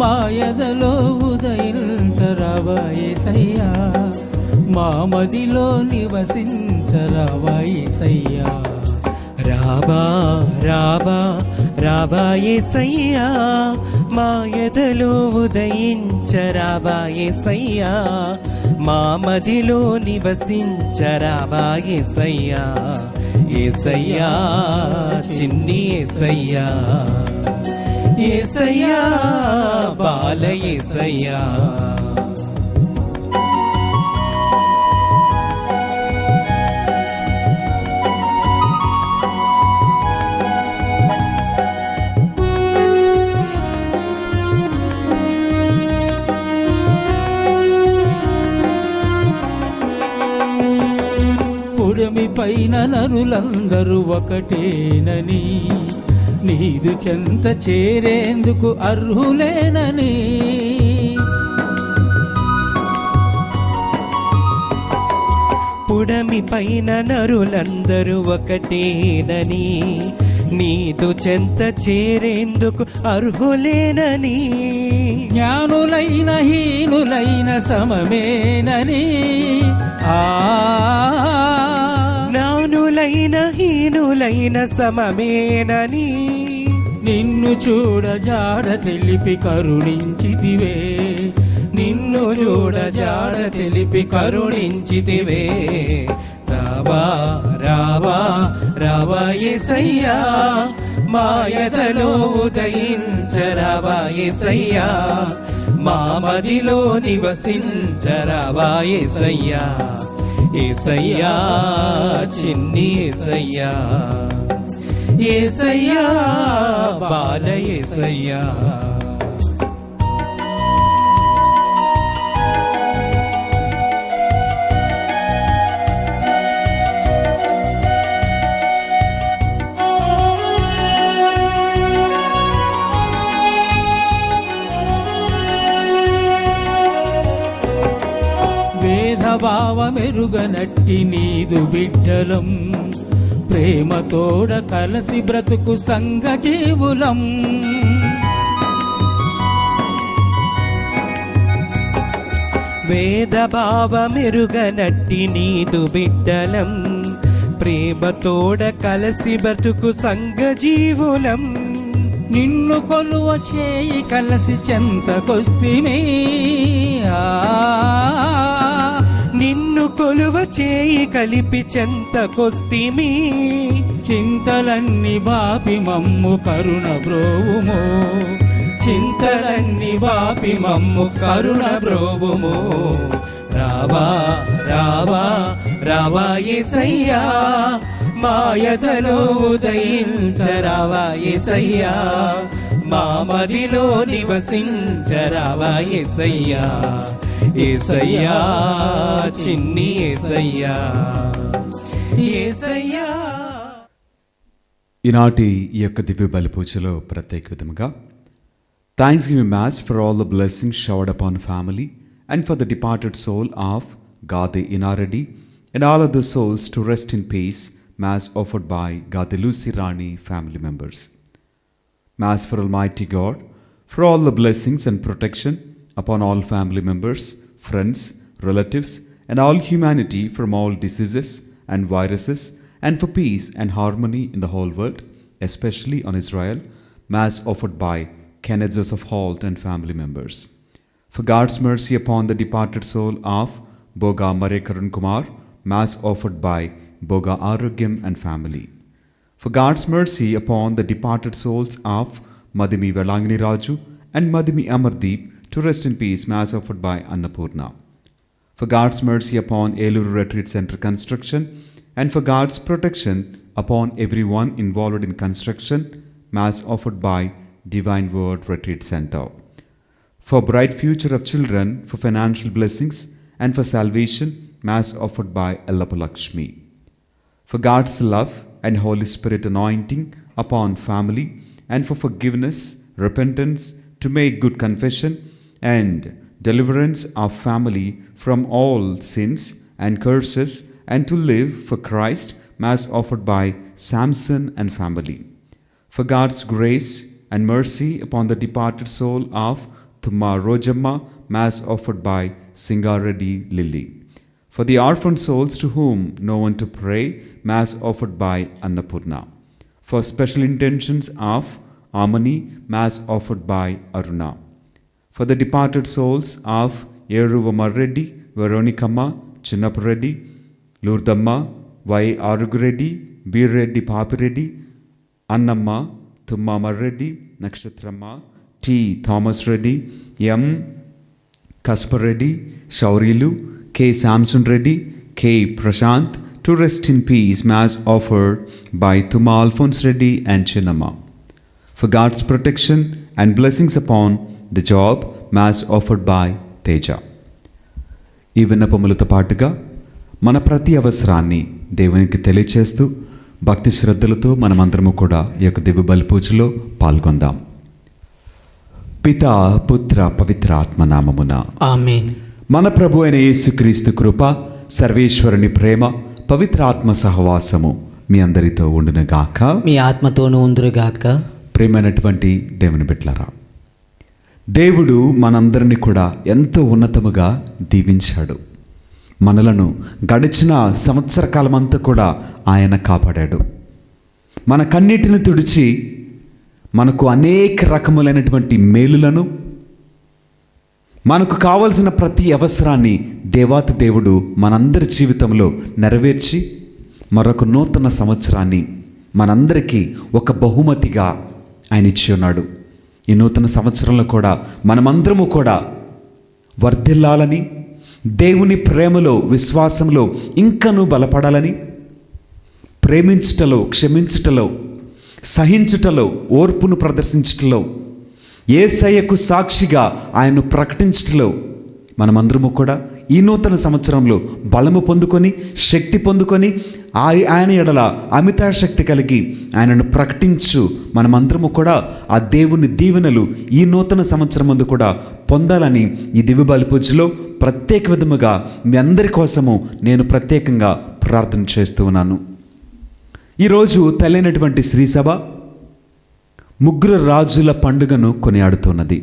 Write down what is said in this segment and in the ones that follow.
మాయదలో ఉదయించరావా యేసయ్యా, మా మదిలో నివసించరావా యేసయ్యా. రావా రావా రావా యేసయ్యా, మాయదలో ఉదయించరావా యేసయ్యా, మా మదిలో నివసించరావా యేసయ్యా. యేసయ్యా చిన్ని యేసయ్యా, యేసయ్యా బాల యేసయ్యా. పుడమి పైన నరులందరూ ఒకటేనని, నీదు చెంత చేరేందుకు అర్హులేనని, పుడమి పైన నరులందరూ ఒకటేనని, నీదు చెంత చేరేందుకు అర్హులేనని, జ్ఞానులైన హీనులైన సమమేనని, జ్ఞానులైన హీనులైన సమమేనని, నిన్ను చూడ జాడ తెలిపి కరుణించితివే, నిన్ను చూడ జాడ తెలిపి కరుణించితివే. రావా రావా రావా యేసయ్యా, మాయదలో ఉదయించరావా యేసయ్యా, మా మదిలో నివసించరావా యేసయ్యా. యేసయ్యా చిన్ని యేసయ్యా, యేసయ్యా బాల యేసయ్యా. భేదభావమెరుగనట్టి నీదు బిడ్డలం, ప్రేమతోడ కలసి బ్రతుకు సంఘ జీవులం. వేదభావమెరుగనట్టి నీదు బిడ్డలం, ప్రేమతోడ కలసి బ్రతుకు సంఘ జీవులం. నిన్ను కొలువ చేయి కలసి చెంతకొస్తిమి, నిన్ను కొలువ చేయి కలిపి చెంతకొస్తిమి. చింతలన్నీ బాపి మమ్ము కరుణ బ్రోవుము, చింతలన్నీ బాపి మమ్ము కరుణ బ్రోవుము. రావా రావా రావా యేసయ్యా, మాయదలో ఉదయించరావా యేసయ్యా, మా మదిలో నివసించరావా యేసయ్యా. యేసయ్యా చిన్ని యేసయ్యా, యేసయ్యా. ఈనాటి ఈ యొక్క దివ్య బలి పూజలో ప్రత్యేక విధముగా thanksgiving mass for all the blessings showered upon family and for the departed soul of Gade Inaradi and all other souls to rest in peace. Mass offered by Gade Lucy Rani family members. Mass for Almighty God, for all the blessings and protection upon all family members, friends, relatives, and all humanity from all diseases and viruses, and for peace and harmony in the whole world, especially on Israel. Mass offered by Kenneth Joseph Holt and family members. For God's mercy upon the departed soul of Boga Mare Karun Kumar, Mass offered by Boga Arogyam and family. For God's mercy upon the departed souls of Madhimi Velangani Raju and Madhimi Amardeep to rest in peace, Mass offered by Annapurna. For God's mercy upon Eluru Retreat Center construction, and for God's protection upon everyone involved in construction, Mass offered by Divine Word Retreat Center. For bright future of children, for financial blessings, and for salvation, Mass offered by Ellapalakshmi. For God's love and Holy Spirit anointing upon family, and for forgiveness, repentance, to make good confession, and deliverance of family from all sins and curses, and to live for Christ, Mass offered by Samson and family. For God's grace and mercy upon the departed soul of Thumma Rojamma, Mass offered by Singareddy Lily. For the orphan souls to whom no one to pray, Mass offered by Annapurna. For special intentions of Amani, Mass offered by Aruna. For the departed souls of Yeruvamma Reddy, Veronicamma, Chinnapareddy, Lourdamma, Y. Arugureddy, B. Reddy Papireddy, Annamma, Thummama Reddy, Nakshatramma, T. Thomas Reddy, M. Kaspar Reddy, Shaurilu, K. Samson Reddy, K. Prashant, to rest in peace, Mass offered by Thumma Alphonse Reddy and Chinnamma. For God's protection and blessings upon the job, Mass offered by Teja. ఈ విన్నపములతో పాటుగా మన ప్రతి అవసరాన్ని దేవునికి తెలియచేస్తూ భక్తి శ్రద్ధలతో మనమందరము కూడా ఈ యొక్క దివ్య బలి పూజలో పాల్గొందాం. పితా పుత్ర పవిత్ర ఆత్మ నామమున ఆమేన్. మన ప్రభు అయిన యేసుక్రీస్తు కృప, సర్వేశ్వరుని ప్రేమ, పవిత్ర ఆత్మ సహవాసము మీ అందరితో ఉండునుగాక. మీ ఆత్మతోనూ ఉందురుగాక. ప్రేమైనటువంటి దేవుని బిడ్డలారా, దేవుడు మనందరినీ కూడా ఎంతో ఉన్నతముగా దీవించాడు. మనలను గడిచిన సంవత్సర కాలమంతా కూడా ఆయన కాపాడాడు. మన కన్నీటిని తుడిచి మనకు అనేక రకములైనటువంటి మేలులను, మనకు కావలసిన ప్రతి అవసరాన్ని దేవాతి దేవుడు మనందరి జీవితంలో నెరవేర్చి మరొక నూతన సంవత్సరాన్ని మనందరికీ ఒక బహుమతిగా ఆయన ఇచ్చి ఉన్నాడు. ఈ నూతన సంవత్సరంలో కూడా మనమందరము కూడా వర్ధిల్లాలని, దేవుని ప్రేమలో విశ్వాసంలో ఇంకనూ బలపడాలని, ప్రేమించుటలో, క్షమించుటలో, సహించుటలో, ఓర్పును ప్రదర్శించుటలో, యేసయ్యకు సాక్షిగా ఆయన్ను ప్రకటించుటలో మనమందరము కూడా ఈ నూతన సంవత్సరంలో బలము పొందుకొని, శక్తి పొందుకొని, ఆయన ఎడల అమితాశక్తి కలిగి ఆయనను ప్రకటించు మనమందరము కూడా ఆ దేవుని దీవెనలు ఈ నూతన సంవత్సరం ముందు కూడా పొందాలని ఈ దివ్య బలి పూజలో ప్రత్యేక విధముగా మీ అందరి కోసము నేను ప్రత్యేకంగా ప్రార్థన చేస్తూ ఉన్నాను. ఈరోజు తల్లైనటువంటి శ్రీసభ ముగ్గురు రాజుల పండుగను కొనియాడుతున్నది.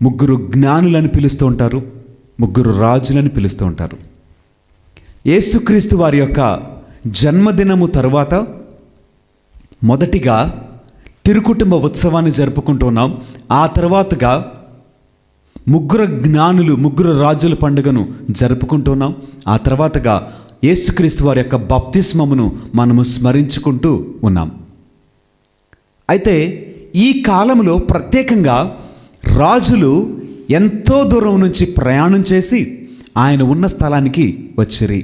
ముగ్గురు జ్ఞానులని పిలుస్తూ ఉంటారు, ముగ్గురు రాజులని పిలుస్తూ ఉంటారు. యేసుక్రీస్తు వారి యొక్క జన్మదినము తరువాత మొదటిగా తిరుకుటుంబ ఉత్సవాన్ని జరుపుకుంటున్నాం. ఆ తర్వాతగా ముగ్గురు జ్ఞానులు, ముగ్గురు రాజుల పండుగను జరుపుకుంటున్నాం. ఆ తర్వాతగా యేసుక్రీస్తు వారి యొక్క బాప్తిస్మమును మనము స్మరించుకుంటూ ఉన్నాం. అయితే ఈ కాలంలో ప్రత్యేకంగా రాజులు ఎంతో దూరం నుంచి ప్రయాణం చేసి ఆయన ఉన్న స్థలానికి వచ్చిరి.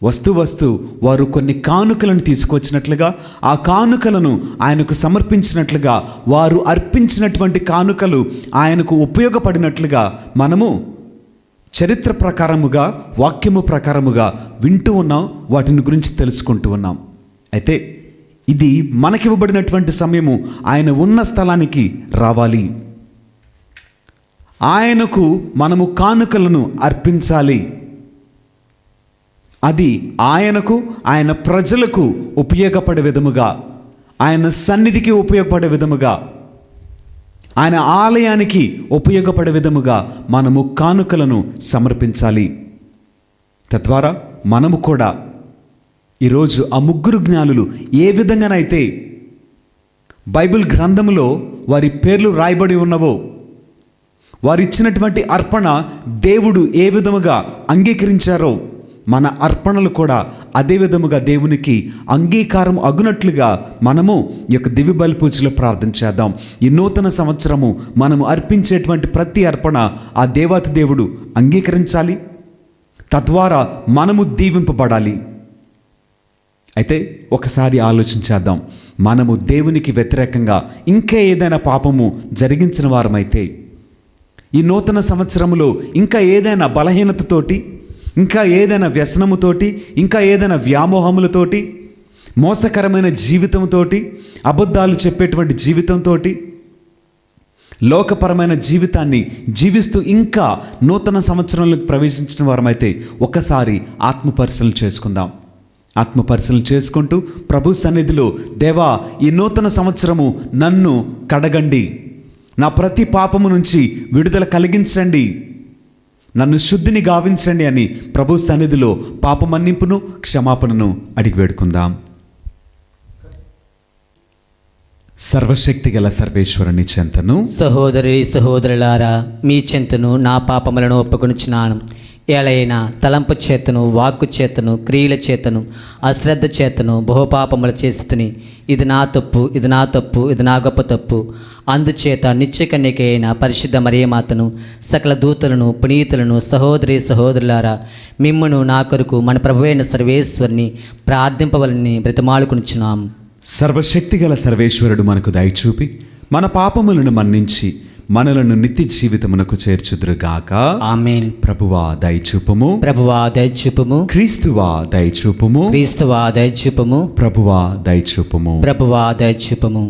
వస్తూ వారు కొన్ని కానుకలను తీసుకొచ్చినట్లుగా, ఆ కానుకలను ఆయనకు సమర్పించినట్లుగా, వారు అర్పించినటువంటి కానుకలు ఆయనకు ఉపయోగపడినట్లుగా మనము చరిత్ర ప్రకారముగా, వాక్యము ప్రకారముగా వింటూ ఉన్నాం, వాటిని గురించి తెలుసుకుంటూ ఉన్నాం. అయితే ఇది మనకివ్వబడినటువంటి సమయము ఆయన ఉన్న స్థలానికి రావాలి, ఆయనకు మనము కానుకలను అర్పించాలి. అది ఆయనకు, ఆయన ప్రజలకు ఉపయోగపడే విధముగా, ఆయన సన్నిధికి ఉపయోగపడే విధముగా, ఆయన ఆలయానికి ఉపయోగపడే విధముగా మనము కానుకలను సమర్పించాలి. తద్వారా మనము కూడా ఈరోజు ఆ ముగ్గురు జ్ఞానులు ఏ విధంగానైతే బైబిల్ గ్రంథంలో వారి పేర్లు రాయబడి ఉన్నవో, వారు ఇచ్చినటువంటి అర్పణ దేవుడు ఏ విధముగా అంగీకరించారో, మన అర్పణలు కూడా అదే విధముగా దేవునికి అంగీకారం అగునట్లుగా మనము ఈ యొక్క దివ్య బలి పూజలో ప్రార్థన చేద్దాం. ఈ నూతన సంవత్సరము మనము అర్పించేటువంటి ప్రతి అర్పణ ఆ దేవాతి దేవుడు అంగీకరించాలి, తద్వారా మనము దీవింపబడాలి. అయితే ఒకసారి ఆలోచించేద్దాం, మనము దేవునికి వ్యతిరేకంగా ఇంకా ఏదైనా పాపము జరిగించిన వారమైతే ఈ నూతన సంవత్సరంలో ఇంకా ఏదైనా బలహీనతతోటి, ఇంకా ఏదైనా వ్యసనముతోటి, ఇంకా ఏదైనా వ్యామోహములతోటి, మోసకరమైన జీవితంతో, అబద్ధాలు చెప్పేటువంటి జీవితంతో, లోకపరమైన జీవితాన్ని జీవిస్తూ ఇంకా నూతన సంవత్సరంలోకి ప్రవేశించిన వారమైతే ఒకసారి ఆత్మపరిశీలన చేసుకుందాం. ఆత్మపరిశీలన చేసుకుంటూ ప్రభు సన్నిధిలో, దేవా ఈ నూతన సంవత్సరము నన్ను కడగండి, నా ప్రతి పాపము నుంచి విడుదల కలిగించండి, నన్ను శుద్ధిని గావించండి అని ప్రభు సన్నిధిలో పాప మన్నింపును క్షమాపణను అడిగి వేడుకుందాం. సర్వశక్తి గల సర్వేశ్వరుని చెంతను, సహోదరి సహోదరులారా, మీ చెంతను నా పాపములను ఒప్పుకొనుచున్నాను. ఏలైనా తలంపు చేతను, వాక్కు చేతను, క్రియల చేతను, అశ్రద్ధ చేతను బహుపాపములు చేసి ఇది నా తప్పు, ఇది నా తప్పు, ఇది నా గొప్ప తప్పు. అందుచేత నిత్యకన్యక అయిన పరిశుద్ధ మరియమాతను, సకల దూతలను, పునీతులను, సహోదరి సహోదరులారా, మిమ్మును నా కొరకు మన ప్రభువైన సర్వేశ్వరుని ప్రార్థింపవలని బ్రతిమాలుకొనుచున్నాం. సర్వశక్తి గల సర్వేశ్వరుడు మనకు దయచూపి మన పాపములను మన్నించి మనలను నిత్య జీవితమునకు చేర్చుదురుగాక. ఆమేన్. ప్రభువా దయచూపము, ప్రభువా దయచూపము, క్రీస్తువా దయచూపము, క్రీస్తువా దయచూపము, ప్రభువా దయచూపము, ప్రభువా దయచూపము.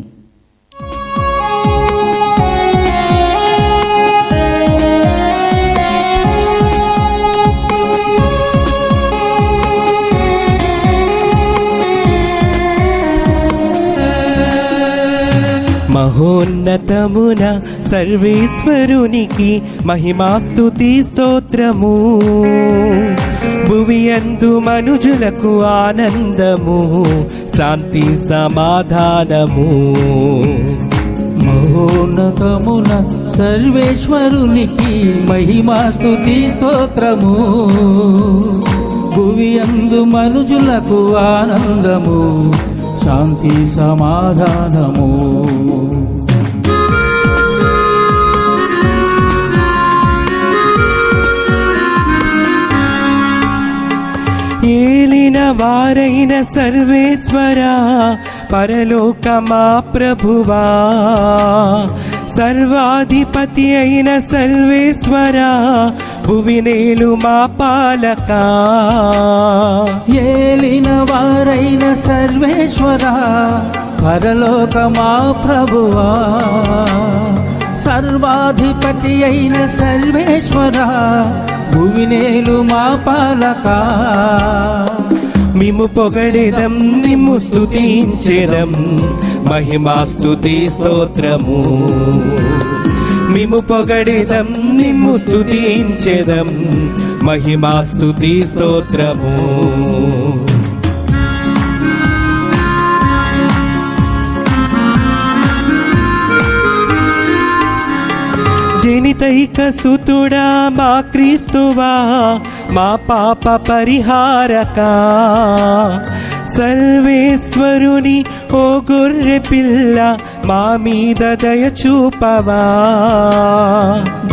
మహోన్నతమున సర్వేశ్వరునికి మహిమాస్తుతి స్తోత్రము. భువియందు మనుజులకు ఆనందము, శాంతి సమాధానము. మహోన్నతమున సర్వేశ్వరునికి మహిమాస్తుతి స్తోత్రము. భువియందు మనుజులకు ఆనందము, శాంతి సమాధానము. ఏలిన వారైన సర్వేశ్వరా, పరలోకమా ప్రభువా, సర్వాధిపతి అయిన సర్వేశ్వరా, భువినేలు మా పాలక. ఏలిన వారైన సర్వేశ్వరా, పరలోకమా ప్రభువా, సర్వాధిపతి అయిన సర్వేశ్వరా, భువినేలు మా పాలక. మిమ్ము పొగడెదం, నిమ్ము స్తుతించెదం, మహిమాస్తుతి స్తోత్రము. మిమ్ము పొగడెదం, నిమ్ము స్తుతించెదం, మహిమాస్తుతి స్తోత్రము. జనితైక సుతుడా మా క్రీస్తువా, మా పాప పరిహారక. సర్వేశ్వరుని ఓ గొర్రె పిల్ల, మా మీద దయ చూపవా.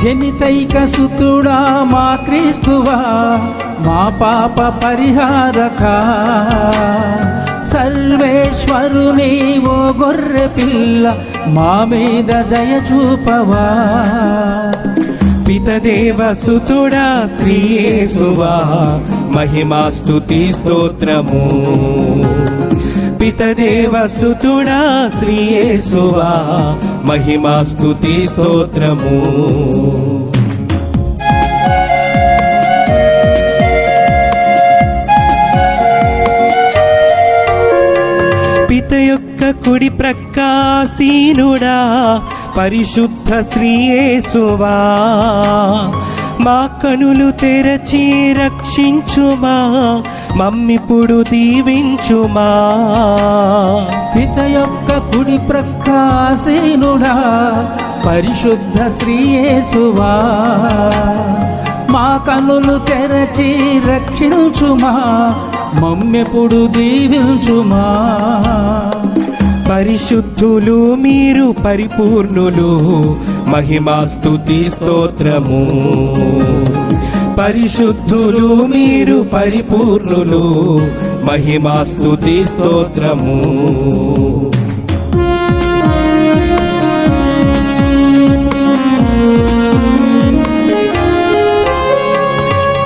జనితైక సుతుడా మా క్రీస్తువా, మా పాప పరిహారక. సర్వేశ్వరుని ఓ గొర్రె పిల్ల, మా మీద దయ చూపవా. పితదేవ సుతుడా శ్రీయేసువా, మహిమాస్తుతి స్తోత్రము. పితదేవ సుతుడా శ్రీయేసువా, మహిమాస్తుతి స్తోత్రము. పిత యొక్క కుడి ప్రకాశీనుడా, పరిశుద్ధ శ్రీయేసువా, మా కనులు తెరచి రక్షించుమా, మమ్మిప్పుడు దీవించుమా. పిత యొక్క కుడి ప్రకాశీనుడా, పరిశుద్ధ శ్రీయేసువా, మా కనులు తెరచి రక్షించుమా, మమ్మెప్పుడు దీవించుమా. పరిశుద్ధులు మీరు పరిపూర్ణులు, మహిమా స్తుతి స్తోత్రము. పరిశుద్ధులు మీరు పరిపూర్ణులు, మహిమా స్తుతి స్తోత్రము.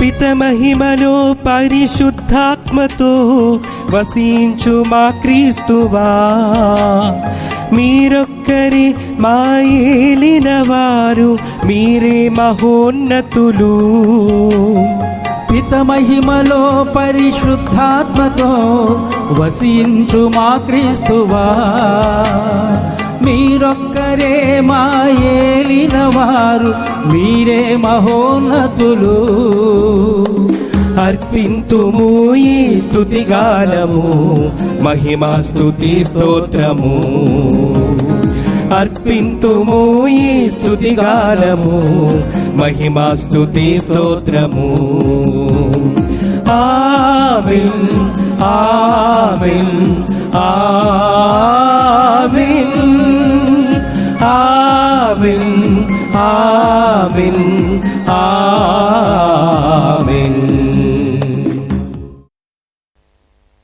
పిత మహిమలో పరిశుద్ధాత్మతో వసించు మా క్రీస్తువా, మీరొక్కరి మా ఏలిన వారు, మీరే మహోన్నతులు. పిత మహిమలో పరిశుద్ధాత్మతో వసించు మా క్రీస్తువా, మీరొక్కరే మా ఏలిన వారు, మీరే మహోన్నతులు. అర్పింతుము ఈ స్తుతిగానము, మహిమా స్తుతి స్తోత్రము. అర్పింతుము ఈ స్తుతిగానము, మహిమా స్తుతి స్తోత్రము. ఆమేన్ ఆమేన్ ఆమేన్ ఆమేన్ ఆమేన్ ఆమేన్.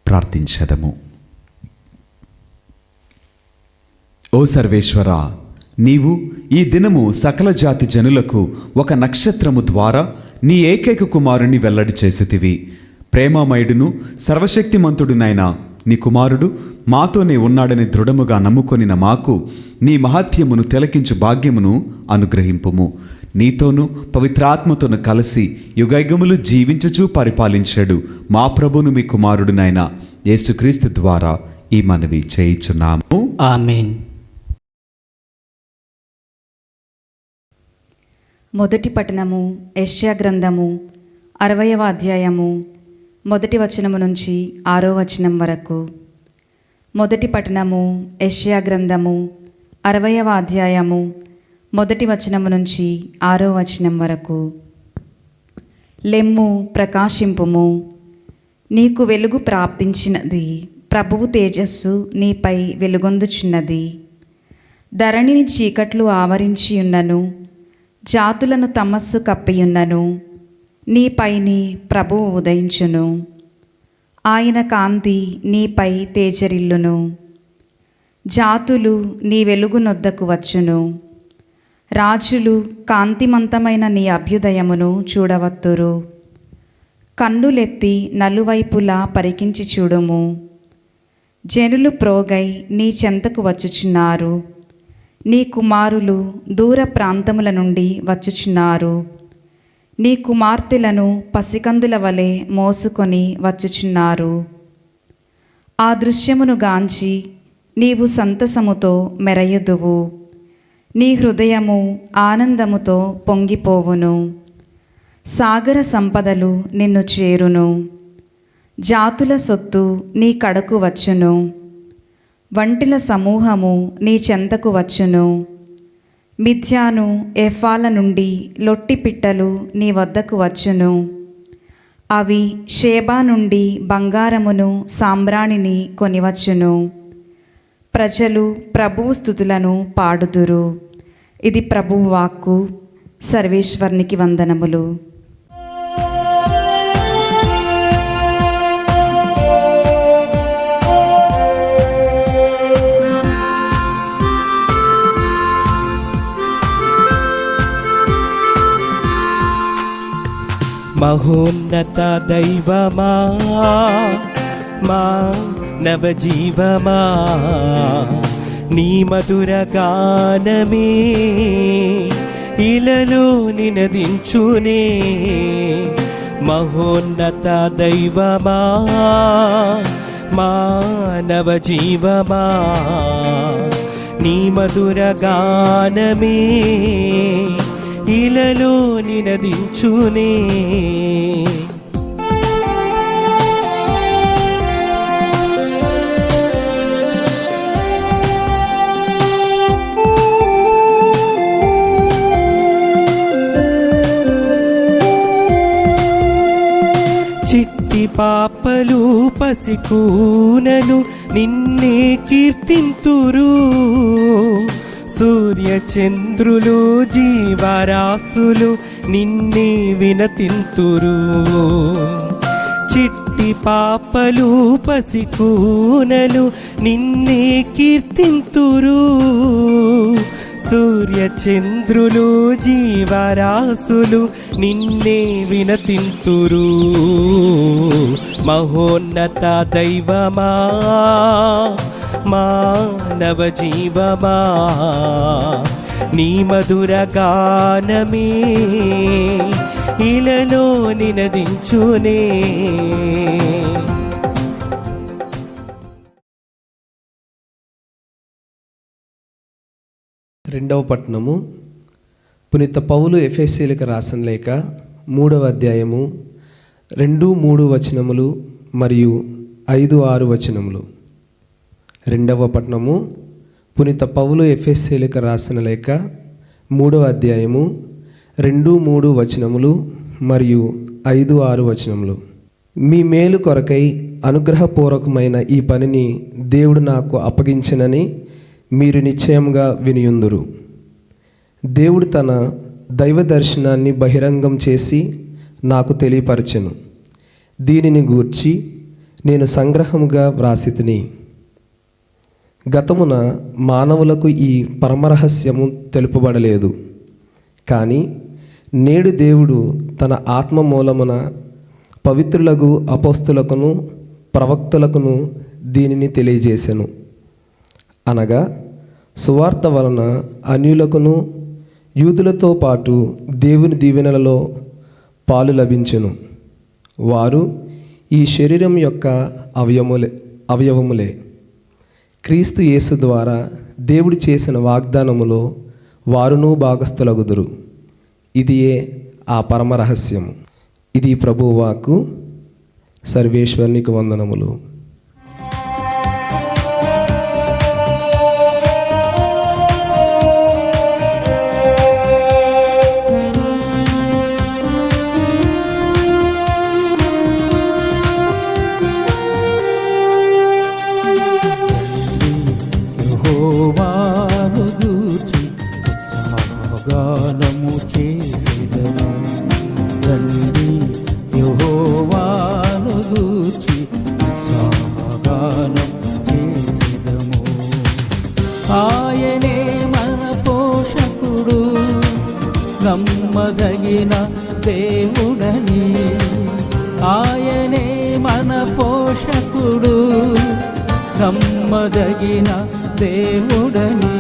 ప్రార్థించదము. ఓ సర్వేశ్వర, నీవు ఈ దినము సకల జాతి జనులకు ఒక నక్షత్రము ద్వారా నీ ఏకైక కుమారుని వెల్లడి చేసితివి. ప్రేమామయుడును సర్వశక్తిమంతుడునైన నీ కుమారుడు మాతోనే ఉన్నాడని దృఢముగా నమ్ముకొనిన మాకు నీ మహాత్యమును తిలకించు భాగ్యమును అనుగ్రహింపుము. నీతోనూ పవిత్రాత్మతోను కలిసి యుగయుగములు జీవించుచూ పరిపాలించాడు మా ప్రభును మీ కుమారుడునైన యేసుక్రీస్తు ద్వారా ఈ మనవి చేయుచున్నాము. ఆమేన్. మొదటి పట్టణము యెషయా గ్రంథము 60వ అధ్యాయము 1వ వచనము నుంచి 6వ వచనం వరకు. మొదటి పట్టణము యెషయా గ్రంథము 60వ అధ్యాయము 1వ వచనము నుంచి 6వ వచనం వరకు. లెమ్ము, ప్రకాశింపుము, నీకు వెలుగు ప్రాప్తించినది, ప్రభువు తేజస్సు నీపై వెలుగొందుచున్నది. ధరణిని చీకట్లు ఆవరించి ఉన్నను, జాతులను తమస్సు కప్పియున్నను, నీపైని ప్రభువు ఉదయించును. ఆయన కాంతి నీపై తేజరిల్లును. జాతులు నీ వెలుగు నొద్దకు వచ్చును. రాజులు కాంతిమంతమైన నీ అభ్యుదయమును చూడవత్తురు. కన్నులెత్తి నలువైపులా పరికించి చూడుము. జనులు ప్రోగై నీ చెంతకు వచ్చుచున్నారు. నీ కుమారులు దూర ప్రాంతముల నుండి వచ్చుచున్నారు. నీ కుమార్తెలను పసికందుల వలె మోసుకొని వచ్చుచున్నారు. ఆ దృశ్యమును గాంచి నీవు సంతసముతో మెరయుదువు. నీ హృదయము ఆనందముతో పొంగిపోవును. సాగర సంపదలు నిన్ను చేరును. జాతుల సొత్తు నీ కడకు వచ్చును. వంటిల సమూహము నీ చెంతకు వచ్చును. మిథ్యాను ఎఫాల నుండి లొట్టి పిట్టలు నీ వద్దకు వచ్చును. అవి షేబా నుండి బంగారమును సాంబ్రాణిని కొనివచ్చును. ప్రజలు ప్రభువు స్తుతులను పాడుదురు. ఇది ప్రభువు వాక్కు. సర్వేశ్వరునికి వందనములు. మహోన్నత దైవమా, మా నవజీవమా, నీ మధుర గానమే ఇలలో నినదించునే. మహోన్నత దైవమా, మా నవజీవమా, నీ మధుర గానమే ఇలలో నినదించునే. చిట్టి పాపలు పసికూనలు నిన్నే కీర్తింతురు. సూర్య చంద్రులు జీవరాశులు నిన్నే వినతింతురు. చిట్టి పాపలు పసికూనలు నిన్నే కీర్తింతురు. సూర్య చంద్రులు జీవరాశులు నిన్నే వినతింతురు. మహోన్నత దైవమా మానవ జీవమా నీ మధుర గానమే ఇలలో నినదించునే. రెండవ పట్టణము పునీత పౌలు ఎఫెసీయులకు రాసిన లేఖ 3వ అధ్యాయము 2-3 వచనములు మరియు 5-6 వచనములు. రెండవ పట్టణము పునీత పౌలు ఎఫెసీయులకు రాసిన లేఖ 3వ అధ్యాయము 2-3 వచనములు మరియు 5-6 వచనములు. మీ మేలు కొరకై అనుగ్రహపూర్వకమైన ఈ పనిని దేవుడు నాకు అప్పగించనని మీరు నిశ్చయంగా వినియుందురు. దేవుడు తన దైవ దర్శనాన్ని బహిరంగం చేసి నాకు తెలియపరచెను. దీనిని గూర్చి నేను సంగ్రహముగా వ్రాసితిని. గతమున మానవులకు ఈ పరమరహస్యము తెలుపబడలేదు, కానీ నేడు దేవుడు తన ఆత్మ మూలమున పవిత్రులకు అపోస్తులకును ప్రవక్తలకును దీనిని తెలియజేసెను. అనగా సువార్త వలన అన్యులకును యూదులతో పాటు దేవుని దీవెనలలో పాలు లభించెను. వారు ఈ శరీరం యొక్క అవయవములే. క్రీస్తు యేసు ద్వారా దేవుడు చేసిన వాగ్దానములో వారును భాగస్థులగుదురు. ఇదియే ఆ పరమ రహస్యము. ఇది ప్రభువు వాక్కు. సర్వేశ్వరునికి వందనములు. యెహోవాను గూర్చి గానము చేసెదము. రండి యెహోవాను గూర్చి గానం చేసెదము. ఆయనే మన పోషకుడు, నమ్మదగిన దేవుడని. ఆయనే మన పోషకుడు, నమ్మదగిన దేవుడని.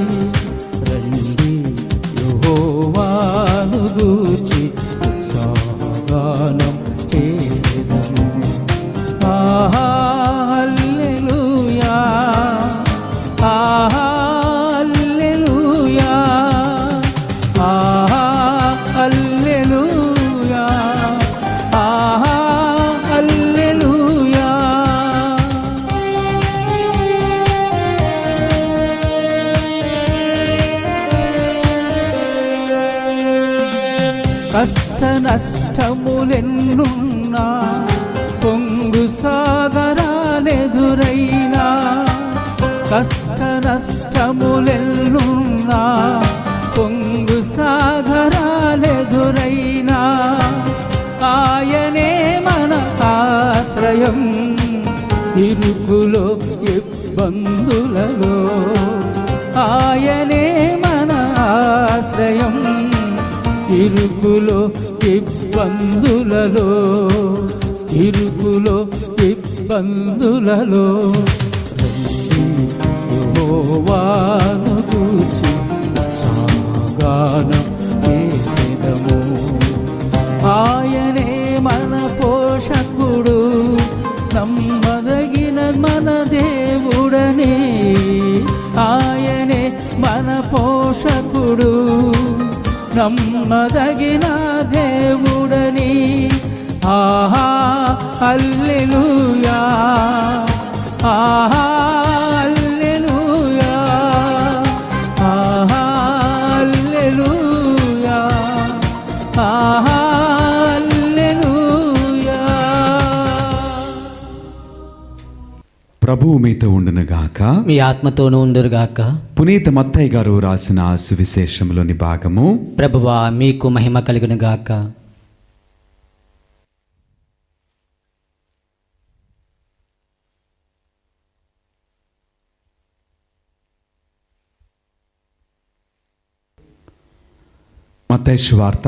రండి యెహోవాను గూర్చి గానం చేసెదము. ఆహా హల్లెలూయా, ఆహా హల్లెలూయా, ఆహా హల్లెలూయా, ఆహా హల్లెలూయా. కష్ట నష్టములెన్నున్నా, పొంగు సాగరాలెదురైనా, కష్ట నష్టములెన్నున్నా, పొంగు సాగరాలెదురైనా, ఆయనే మన ఆశ్రయం. ఇరుకులో ఇబ్బందులలో ఆయనే మన ఆశ్రయం. ఇరుకులో ఇబ్బందులలో, ఇరుకులో ఇబ్బందులలో. యెహోవాను గూర్చి గానం చేసెదము. ఆయనే మన పోషకుడు, నమ్మదగిన మన దేవుడని. ఆయనే మన పోషకుడు, నమ్మదగిన దేవుడని. ఆహా హల్లెలూయా, ఆహా హల్లెలూయా, ఆహా హల్లెలూయా, ఆహా హల్లెలూయా. ప్రభువు మీతో ఉండునుగాక. మీ ఆత్మతోనూ ఉండురుగాక. పునీత మత్తయ్య గారు రాసిన సువిశేషంలోని భాగము. ప్రభువా మీకు మహిమ కలుగునుగాక. మత్తయి సువార్త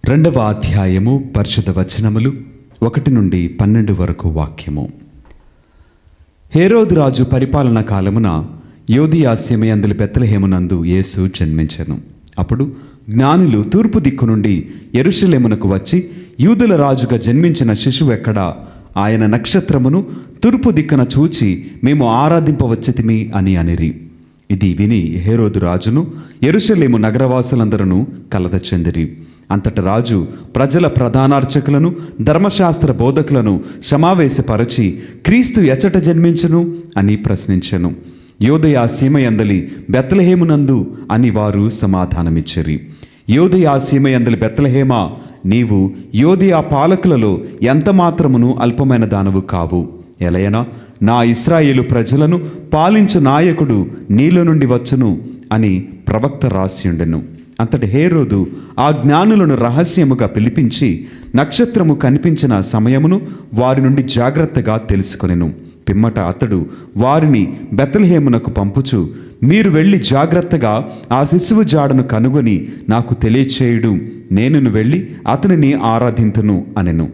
2వ అధ్యాయము పరిశుద్ధ వచనములు 1 నుండి 12 వరకు వాక్యము. హేరోదు రాజు పరిపాలన కాలమున యోదియా సీమయందుల బెత్లెహేమునందు యేసు జన్మించెను. అప్పుడు జ్ఞానులు తూర్పు దిక్కు నుండి యెరూషలేమునకు వచ్చి, యూదుల రాజుగా జన్మించిన శిశువు ఎక్కడా? ఆయన నక్షత్రమును తూర్పు దిక్కున చూచి మేము ఆరాధింపవచ్చితిమి అని అనిరి. ఇది విని హేరోదు రాజును యెరూషలేము నగరవాసులందరూ కలత చెందిరి. అంతట రాజు ప్రజల ప్రధానార్చకులను ధర్మశాస్త్ర బోధకులను సమావేశపరచి క్రీస్తు ఎచ్చట జన్మించును అని ప్రశ్నించెను. యోదయ సీమయందలి బెత్లెహేమునందు అని వారు సమాధానమిచ్చిరి. యోదయ సీమయందలి బెత్లెహేమా, నీవు యోదయ పాలకులలో ఎంత మాత్రమును అల్పమైన దానవు కావు. ఎలయనా నా ఇశ్రాయేలు ప్రజలను పాలించు నాయకుడు నీలో నుండి వచ్చును అని ప్రవక్త రాసియుండెను. అంతటి హేరోదు ఆ జ్ఞానులను రహస్యముగా పిలిపించి నక్షత్రము కనిపించిన సమయమును వారి నుండి జాగ్రత్తగా తెలుసుకొనెను. పిమ్మట అతడు వారిని బెత్లెహేమునకు పంపుచు, మీరు వెళ్ళి జాగ్రత్తగా ఆ శిశువు జాడను కనుగొని నాకు తెలియచేయుడు, నేనును వెళ్ళి అతనిని ఆరాధింతును అనెను.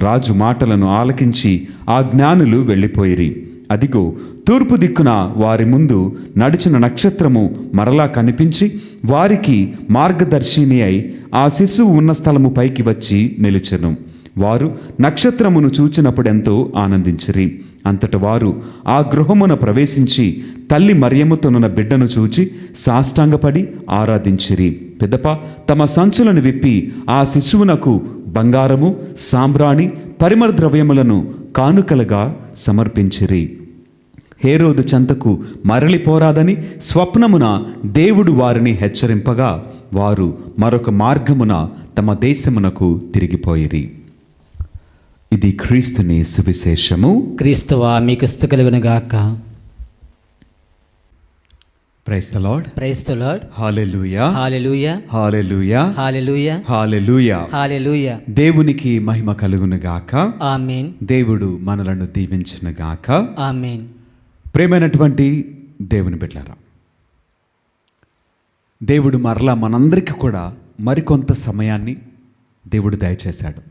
రాజు మాటలను ఆలకించి ఆ జ్ఞానులు వెళ్ళిపోయిరి. అదిగో తూర్పు దిక్కున వారి ముందు నడిచిన నక్షత్రము మరలా కనిపించి వారికి మార్గదర్శిని అయి ఆ శిశువు ఉన్న స్థలము పైకి వచ్చి నిలిచెను. వారు నక్షత్రమును చూచినప్పుడెంతో ఆనందించిరి. అంతట వారు ఆ గృహమున ప్రవేశించి తల్లి మరియమ్మతోనున్న బిడ్డను చూచి సాష్టాంగపడి ఆరాధించిరి. పిదప తమ సంచులను విప్పి ఆ శిశువునకు బంగారము, సాంబ్రాణి, పరిమళ ద్రవ్యములను కానుకలుగా సమర్పించిరి. హేరోదు చెంతకు మరలిపోరాదని స్వప్నమున దేవుడు వారిని హెచ్చరింపగా వారు మరొక మార్గమున తమ దేశమునకు తిరిగిపోయిరి. ఇది క్రీస్తుని సువిశేషము. క్రీస్తువా మీకు స్తుతి కలుగునుగాక. Praise the lord. Praise the lord. Hallelujah, hallelujah, hallelujah, hallelujah, hallelujah, hallelujah. దేవునికి మహిమ కలుగునుగాక. ఆమేన్. దేవుడు మనలను దీవించునుగాక. ఆమేన్. ప్రేమైనటువంటి దేవుని బిడ్డలారా, దేవుడు మరలా మనందరికీ కూడా మరికొంత సమయాన్ని దేవుడు దయచేశాడు.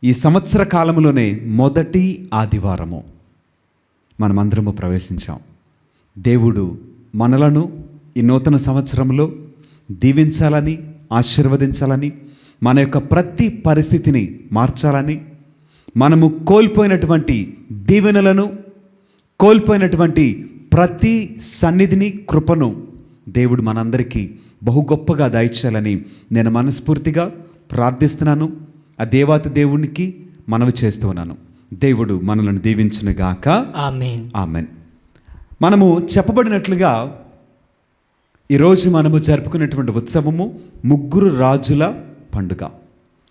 ఈ సంవత్సర కాలంలోనే మొదటి ఆదివారము మనమందరము ప్రవేశించాం. దేవుడు మనలను ఈ నూతన సంవత్సరంలో దీవించాలని, ఆశీర్వదించాలని, మన యొక్క ప్రతి పరిస్థితిని మార్చాలని, మనము కోల్పోయినటువంటి దీవెనలను, కోల్పోయినటువంటి ప్రతి సన్నిధిని, కృపను దేవుడు మనందరికీ బహు గొప్పగా దయచేయాలని నేను మనస్ఫూర్తిగా ప్రార్థిస్తున్నాను. ఆ దేవాతి దేవునికి మనవి చేస్తున్నాను. దేవుడు మనలను దీవించునుగాక. ఆమేన్. ఆమేన్. మనము చెప్పబడినట్లుగా ఈరోజు మనము జరుపుకునేటువంటి ఉత్సవము ముగ్గురు రాజుల పండుగ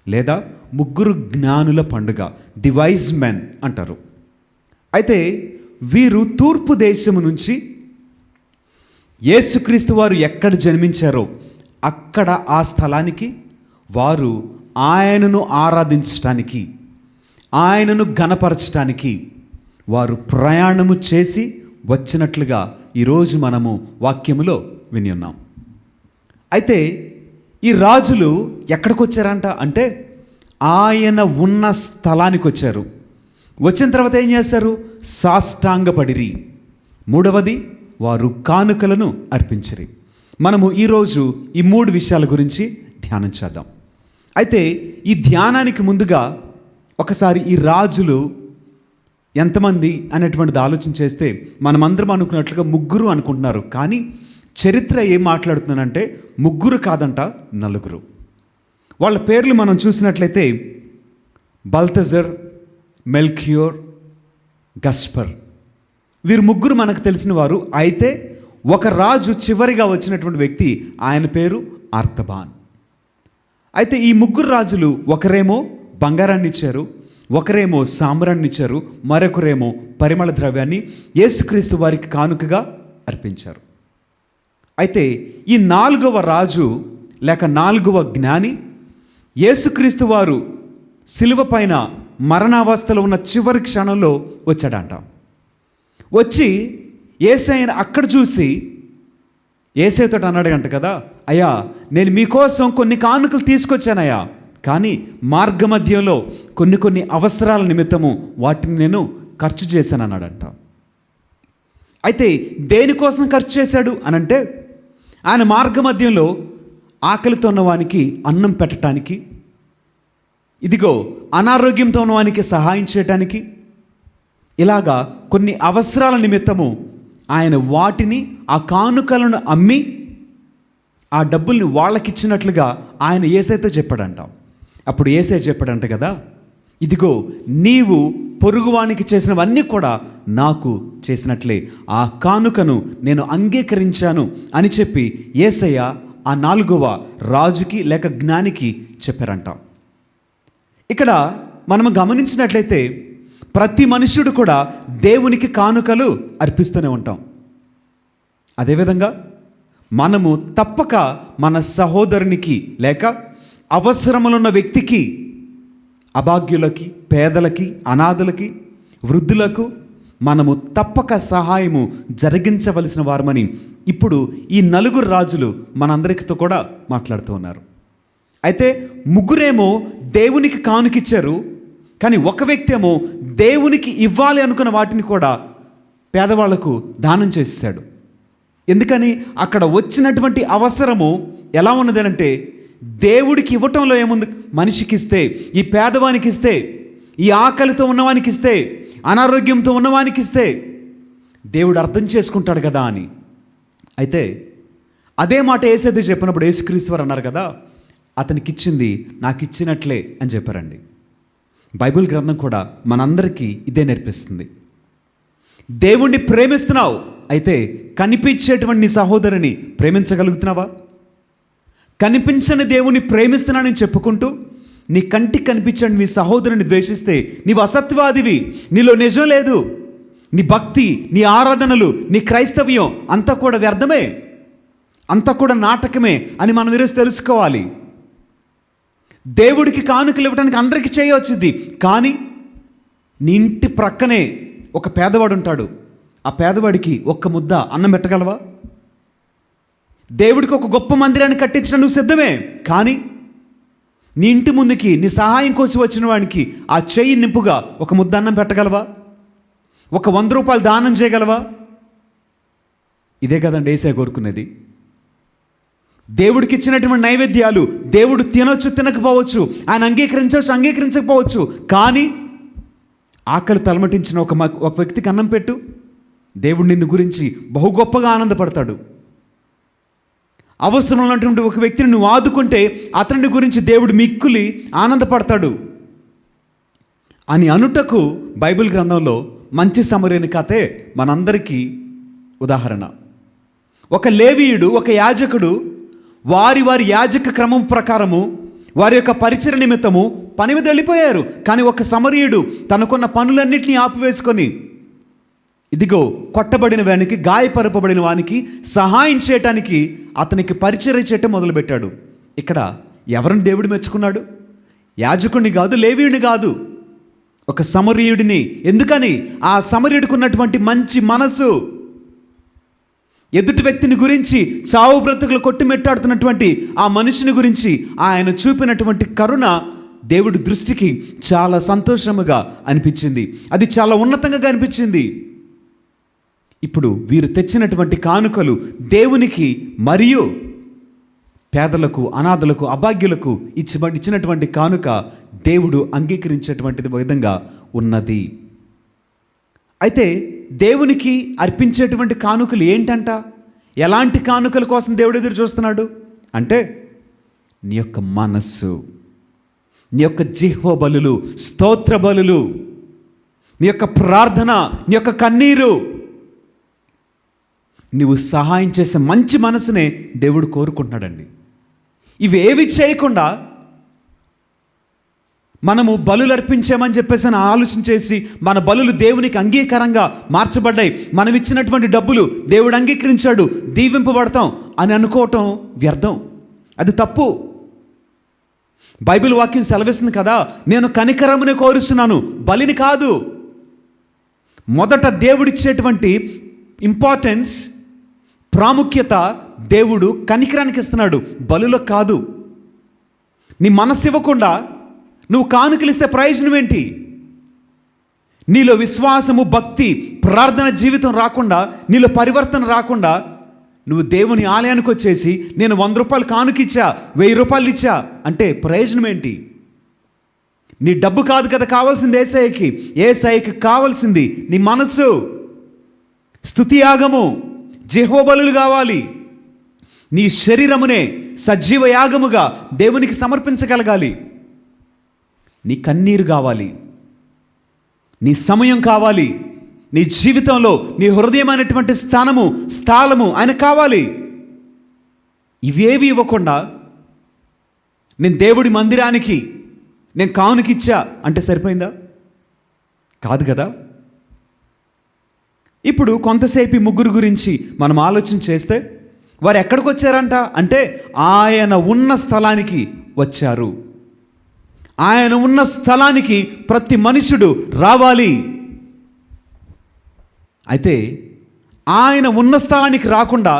లేదా ముగ్గురు జ్ఞానుల పండుగ, ది వైజ్ మెన్ అంటారు. అయితే వీరు తూర్పు దేశము నుంచి యేసుక్రీస్తు వారు ఎక్కడ జన్మించారో అక్కడ ఆ స్థలానికి వారు ఆయనను ఆరాధించటానికి, ఆయనను ఘనపరచటానికి వారు ప్రయాణము చేసి వచ్చినట్లుగా ఈరోజు మనము వాక్యములో విని ఉన్నాం. అయితే ఈ రాజులు ఎక్కడికి వచ్చారంట అంటే ఆయన ఉన్న స్థలానికి వచ్చారు. వచ్చిన తర్వాత ఏం చేశారు? సాష్టాంగపడిరి. మూడవది, వారు కానుకలను అర్పించిరి. మనము ఈరోజు ఈ 3 విషయాల గురించి ధ్యానం చేద్దాం. అయితే ఈ ధ్యానానికి ముందుగా ఒకసారి ఈ రాజులు ఎంతమంది అనేటువంటిది ఆలోచన చేస్తే మనమందరం అనుకున్నట్లుగా ముగ్గురు అనుకుంటున్నారు. కానీ చరిత్ర ఏం మాట్లాడుతుందంటే ముగ్గురు కాదంట, 4. వాళ్ళ పేర్లు మనం చూసినట్లయితే బల్తజర్, మెల్కియోర్, గస్పర్. వీరు ముగ్గురు మనకు తెలిసిన వారు. అయితే ఒక రాజు చివరిగా వచ్చినటువంటి వ్యక్తి, ఆయన పేరు అర్తబాన్. అయితే ఈ ముగ్గురు రాజులు ఒకరేమో బంగారాన్ని ఇచ్చారు, ఒకరేమో సాంబ్రాన్ని ఇచ్చారు, మరొకరేమో పరిమళ ద్రవ్యాన్ని యేసుక్రీస్తు వారికి కానుకగా అర్పించారు. అయితే ఈ 4వ రాజు లేక 4వ జ్ఞాని యేసుక్రీస్తు వారు శిలువ పైన మరణావస్థలో ఉన్న చివరి క్షణంలో వచ్చాడంట. వచ్చి యేసయ్యను అక్కడ చూసి యేసయ్యతో అన్నాడంట కదా, అయ్యా నేను మీకోసం కొన్ని కానుకలు తీసుకొచ్చానయ్యా, కానీ మార్గ మధ్యంలో కొన్ని అవసరాల నిమిత్తము వాటిని నేను ఖర్చు చేశాను అన్నాడంట. అయితే దేనికోసం ఖర్చు చేశాడు అనంటే, ఆయన మార్గ మధ్యంలో ఆకలితో ఉన్నవానికి అన్నం పెట్టడానికి, ఇదిగో అనారోగ్యంతో ఉన్నవానికి సహాయం చేయటానికి, ఇలాగా కొన్ని అవసరాల నిమిత్తము ఆయన వాటిని ఆ కానుకలను అమ్మి ఆ డబ్బుల్ని వాళ్ళకిచ్చినట్లుగా ఆయన యేసయ్యతో చెప్పాడంట. అప్పుడు యేసయ్య చెప్పాడంట కదా, ఇదిగో నీవు పొరుగువానికి చేసినవన్నీ కూడా నాకు చేసినట్లే, ఆ కానుకను నేను అంగీకరించాను అని చెప్పి యేసయ్య ఆ 4వ రాజుకి లేక జ్ఞానికి చెప్పారంట. ఇక్కడ మనం గమనించినట్లయితే ప్రతి మనుష్యుడు కూడా దేవునికి కానుకలు అర్పిస్తూనే ఉంటాం. అదేవిధంగా మనము తప్పక మన సహోదరునికి లేక అవసరములున్న వ్యక్తికి, అభాగ్యులకి, పేదలకి, అనాథలకి, వృద్ధులకు మనము తప్పక సహాయము జరిగించవలసిన వారమని ఇప్పుడు ఈ 4 రాజులు మనందరికీతో కూడా మాట్లాడుతూ ఉన్నారు. అయితే ముగ్గురేమో దేవునికి కానుకిచ్చారు, కానీ ఒక వ్యక్తి ఏమో దేవునికి ఇవ్వాలి అనుకున్న వాటిని కూడా పేదవాళ్లకు దానం చేసేసాడు. ఎందుకని? అక్కడ వచ్చినటువంటి అవసరము ఎలా ఉన్నదనంటే, దేవుడికి ఇవ్వటంలో ఏముంది, మనిషికి ఇస్తే, ఈ పేదవానికి ఇస్తే, ఈ ఆకలితో ఉన్నవానికి ఇస్తే, అనారోగ్యంతో ఉన్నవానికి ఇస్తే దేవుడు అర్థం చేసుకుంటాడు కదా అని. అయితే అదే మాట యేసయ్య చెప్పినప్పుడు యేసుక్రీస్తు వారు అన్నారు కదా, అతనికి ఇచ్చింది నాకు ఇచ్చినట్లే అని చెప్పారండి. బైబిల్ గ్రంథం కూడా మనందరికీ ఇదే నేర్పిస్తుంది. దేవుణ్ణి ప్రేమిస్తున్నావు, అయితే కనిపించేటువంటి నీ సహోదరుని ప్రేమించగలుగుతున్నావా? కనిపించని దేవుని ప్రేమిస్తున్నానని చెప్పుకుంటూ నీ కంటికి కనిపించండి మీ సహోదరుని ద్వేషిస్తే నీవు అసత్యవాదివి, నీలో నిజం లేదు, నీ భక్తి, నీ ఆరాధనలు, నీ క్రైస్తవ్యం అంతా కూడా వ్యర్థమే, అంతా కూడా నాటకమే అని మనం ఈరోజు తెలుసుకోవాలి. దేవుడికి కానుకలు ఇవ్వడానికి అందరికీ చేయవచ్చుద్ది, కానీ నీ ఇంటి ప్రక్కనే ఒక పేదవాడు ఉంటాడు, ఆ పేదవాడికి ఒక్క ముద్ద అన్నం పెట్టగలవా? దేవుడికి ఒక గొప్ప మందిరాన్ని కట్టించిన నువ్వు సిద్ధమే, కానీ నీ ఇంటి ముందుకి నీ సహాయం కోసం వచ్చిన వాడికి ఆ చెయ్యి నింపుగా ఒక ముద్ద అన్నం పెట్టగలవా? ఒక 100 రూపాయలు దానం చేయగలవా? ఇదే కదండి యేసయ్య కోరుకునేది. దేవుడికి ఇచ్చినటువంటి నైవేద్యాలు దేవుడు తినొచ్చు, తినకపోవచ్చు, ఆయన అంగీకరించవచ్చు, అంగీకరించకపోవచ్చు, కానీ ఆకలి తలమటించిన ఒక వ్యక్తికి అన్నం పెట్టు, దేవుడు నిన్ను గురించి బహు గొప్పగా ఆనందపడతాడు. అవసరం ఉన్నటువంటి ఒక వ్యక్తిని నువ్వు ఆదుకుంటే అతని గురించి దేవుడు మిక్కులి ఆనందపడతాడు అని అనుటకు బైబిల్ గ్రంథంలో మంచి సమరయుని కథే మనందరికీ ఉదాహరణ. ఒక లేవీయుడు, ఒక యాజకుడు వారి యాజక క్రమం ప్రకారము వారి యొక్క పరిచయ నిమిత్తము పని మీద వెళ్ళిపోయారు. కానీ ఒక సమరయుడు తనకున్న పనులన్నింటినీ ఆపివేసుకొని ఇదిగో కొట్టబడిన వానికి, గాయపరపబడిన వానికి సహాయం చేయటానికి అతనికి పరిచర్య చేయటం మొదలుపెట్టాడు. ఇక్కడ ఎవరిని దేవుడు మెచ్చుకున్నాడు? యాజకుడిని కాదు, లేవీయుడిని కాదు, ఒక సమరయుడిని. ఎందుకని? ఆ సమరయుడికి ఉన్నటువంటి మంచి మనసు, ఎదుటి వ్యక్తిని గురించి, చావు బ్రతుకులు కొట్టుమెట్టాడుతున్నటువంటి ఆ మనిషిని గురించి ఆయన చూపినటువంటి కరుణ దేవుడి దృష్టికి చాలా సంతోషముగా అనిపించింది, అది చాలా ఉన్నతంగా అనిపించింది. ఇప్పుడు వీరు తెచ్చినటువంటి కానుకలు దేవునికి మరియు పేదలకు, అనాథలకు, అభాగ్యులకు ఇచ్చినటువంటి కానుక దేవుడు అంగీకరించేటువంటి విధంగా ఉన్నది. అయితే దేవునికి అర్పించేటువంటి కానుకలు ఏంటంట? ఎలాంటి కానుకల కోసం దేవుడు ఎదురు చూస్తున్నాడు అంటే, నీ యొక్క మనస్సు, నీ యొక్క జిహ్వ బలులు, స్తోత్ర బలులు, నీ యొక్క ప్రార్థన, నీ యొక్క కన్నీరు, నువ్వు సహాయం చేసే మంచి మనసునే దేవుడు కోరుకుంటున్నాడండి. ఇవేవి చేయకుండా మనము బలులు అర్పించామని చెప్పేసి అని ఆలోచన చేసి మన బలులు దేవునికి అంగీకారంగా మార్చబడ్డాయి, మనం ఇచ్చినటువంటి డబ్బులు దేవుడు అంగీకరించాడు, దీవింపబడతాం అని అనుకోవటం వ్యర్థం, అది తప్పు. బైబిల్ వాక్యం సెలవిస్తుంది కదా, నేను కనికరమునే కోరుస్తున్నాను, బలిని కాదు. మొదట దేవుడిచ్చేటువంటి ఇంపార్టెన్స్, ప్రాముఖ్యత దేవుడు కనికరానికి ఇస్తున్నాడు, బలులో కాదు. నీ మనస్సు ఇవ్వకుండా నువ్వు కానుకలిస్తే ప్రయోజనం ఏంటి? నీలో విశ్వాసము, భక్తి, ప్రార్థన జీవితం రాకుండా, నీలో పరివర్తన రాకుండా నువ్వు దేవుని ఆలయానికి వచ్చేసి నేను 100 రూపాయలు కానుకిచ్చా, 1000 రూపాయలు ఇచ్చా అంటే ప్రయోజనం ఏంటి? నీ డబ్బు కాదు కదా కావాల్సింది యేసయ్యకి. యేసయ్యకి కావాల్సింది నీ మనస్సు, స్తుతి యాగము, జెహోబలులు కావాలి. నీ శరీరమునే సజీవ యాగముగా దేవునికి సమర్పించగలగాలి. నీ కన్నీరు కావాలి, నీ సమయం కావాలి, నీ జీవితంలో నీ హృదయమైనటువంటి స్థలము ఆయన కావాలి. ఇవేవి ఇవ్వకుండా నేను దేవుడి మందిరానికి నేను కానుకిచ్చా అంటే సరిపోయిందా? కాదు కదా. ఇప్పుడు కొంతసేపు ఈ ముగ్గురు గురించి మనం ఆలోచన చేస్తే, వారు ఎక్కడికి వచ్చారంట అంటే ఆయన ఉన్న స్థలానికి వచ్చారు. ఆయన ఉన్న స్థలానికి ప్రతి మనుషుడు రావాలి. అయితే ఆయన ఉన్న స్థలానికి రాకుండా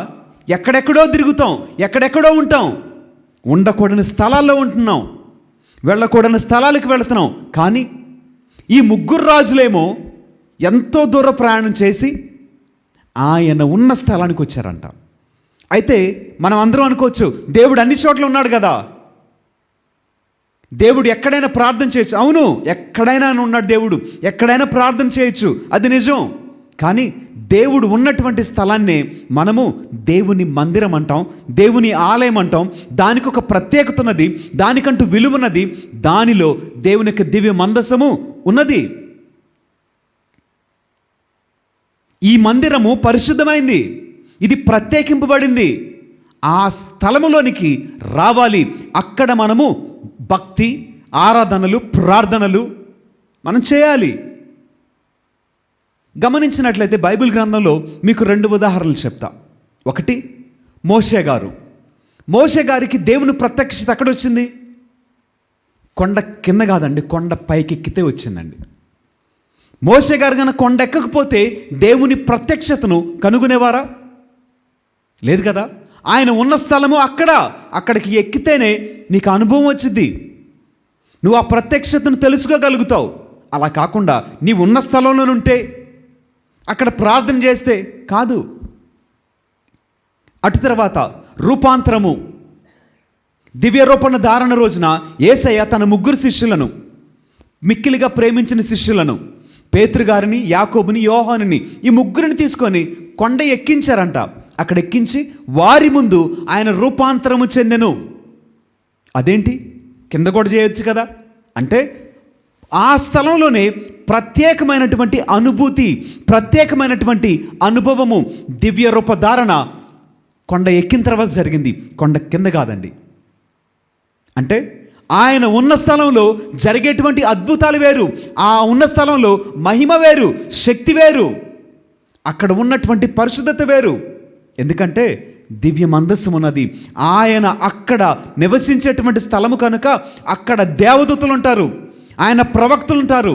ఎక్కడెక్కడో తిరుగుతాం, ఎక్కడెక్కడో ఉంటాం, ఉండకూడని స్థలాల్లో ఉంటున్నాం, వెళ్ళకూడని స్థలాలకు వెళుతున్నాం. కానీ ఈ ముగ్గురు రాజులేమో ఎంతో దూర ప్రయాణం చేసి ఆయన ఉన్న స్థలానికి వచ్చారంట. అయితే మనం అందరం అనుకోవచ్చు, దేవుడు అన్ని చోట్ల ఉన్నాడు కదా, దేవుడు ఎక్కడైనా ప్రార్థన చేయొచ్చు. అవును, ఎక్కడైనా ఉన్నాడు దేవుడు, ఎక్కడైనా ప్రార్థన చేయొచ్చు, అది నిజం. కానీ దేవుడు ఉన్నటువంటి స్థలాన్నే మనము దేవుని మందిరం అంటాం, దేవుని ఆలయం అంటాం. దానికి ఒక ప్రత్యేకత ఉన్నది, దానికంటూ విలువన్నది, దానిలో దేవుని యొక్క దివ్య మందసము ఉన్నది. ఈ మందిరము పరిశుద్ధమైంది, ఇది ప్రత్యేకింపబడింది. ఆ స్థలములోనికి రావాలి. అక్కడ మనము భక్తి, ఆరాధనలు, ప్రార్థనలు మనం చేయాలి. గమనించినట్లయితే బైబిల్ గ్రంథంలో మీకు 2 ఉదాహరణలు చెప్తా. ఒకటి, మోషే గారు. మోషే గారికి దేవుని ప్రత్యక్షత ఎక్కడ వచ్చింది? కొండ కింద కాదండి, కొండ పైకెక్కితే వచ్చిందండి. మోషే గారు కనుక కొండ ఎక్కకపోతే దేవుని ప్రత్యక్షతను కనుగొనేవారా? లేదు కదా. ఆయన ఉన్న స్థలము అక్కడికి ఎక్కితేనే నీకు అనుభవం వచ్చింది, నువ్వు ఆ ప్రత్యక్షతను తెలుసుకోగలుగుతావు. అలా కాకుండా నీవు ఉన్న స్థలంలోనుంటే అక్కడ ప్రార్థన చేస్తే కాదు. అటు తర్వాత రూపాంతరము, దివ్యరూపణ ధారణ రోజున యేసయ్య తన 3 శిష్యులను, మిక్కిలిగా ప్రేమించిన శిష్యులను, పేతురు గారిని, యాకోబుని, యోహానుని, ఈ 3 తీసుకొని కొండ ఎక్కించారంట. అక్కడ ఎక్కించి వారి ముందు ఆయన రూపాంతరము చెందెను. అదేంటి, కింద కూడా చేయొచ్చు కదా. అంటే ఆ స్థలంలోనే ప్రత్యేకమైనటువంటి అనుభూతి, ప్రత్యేకమైనటువంటి అనుభవము, దివ్య రూపధారణ కొండ ఎక్కిన తర్వాత జరిగింది, కొండ కింద కాదండి. అంటే ఆయన ఉన్న స్థలంలో జరిగేటువంటి అద్భుతాలు వేరు, ఆ ఉన్న స్థలంలో మహిమ వేరు, శక్తి వేరు, అక్కడ ఉన్నటువంటి పరిశుద్ధత వేరు. ఎందుకంటే దివ్య మందస్సు ఉన్నది. ఆయన అక్కడ నివసించేటువంటి స్థలము కనుక అక్కడ దేవదూతలు ఉంటారు, ఆయన ప్రవక్తలు ఉంటారు,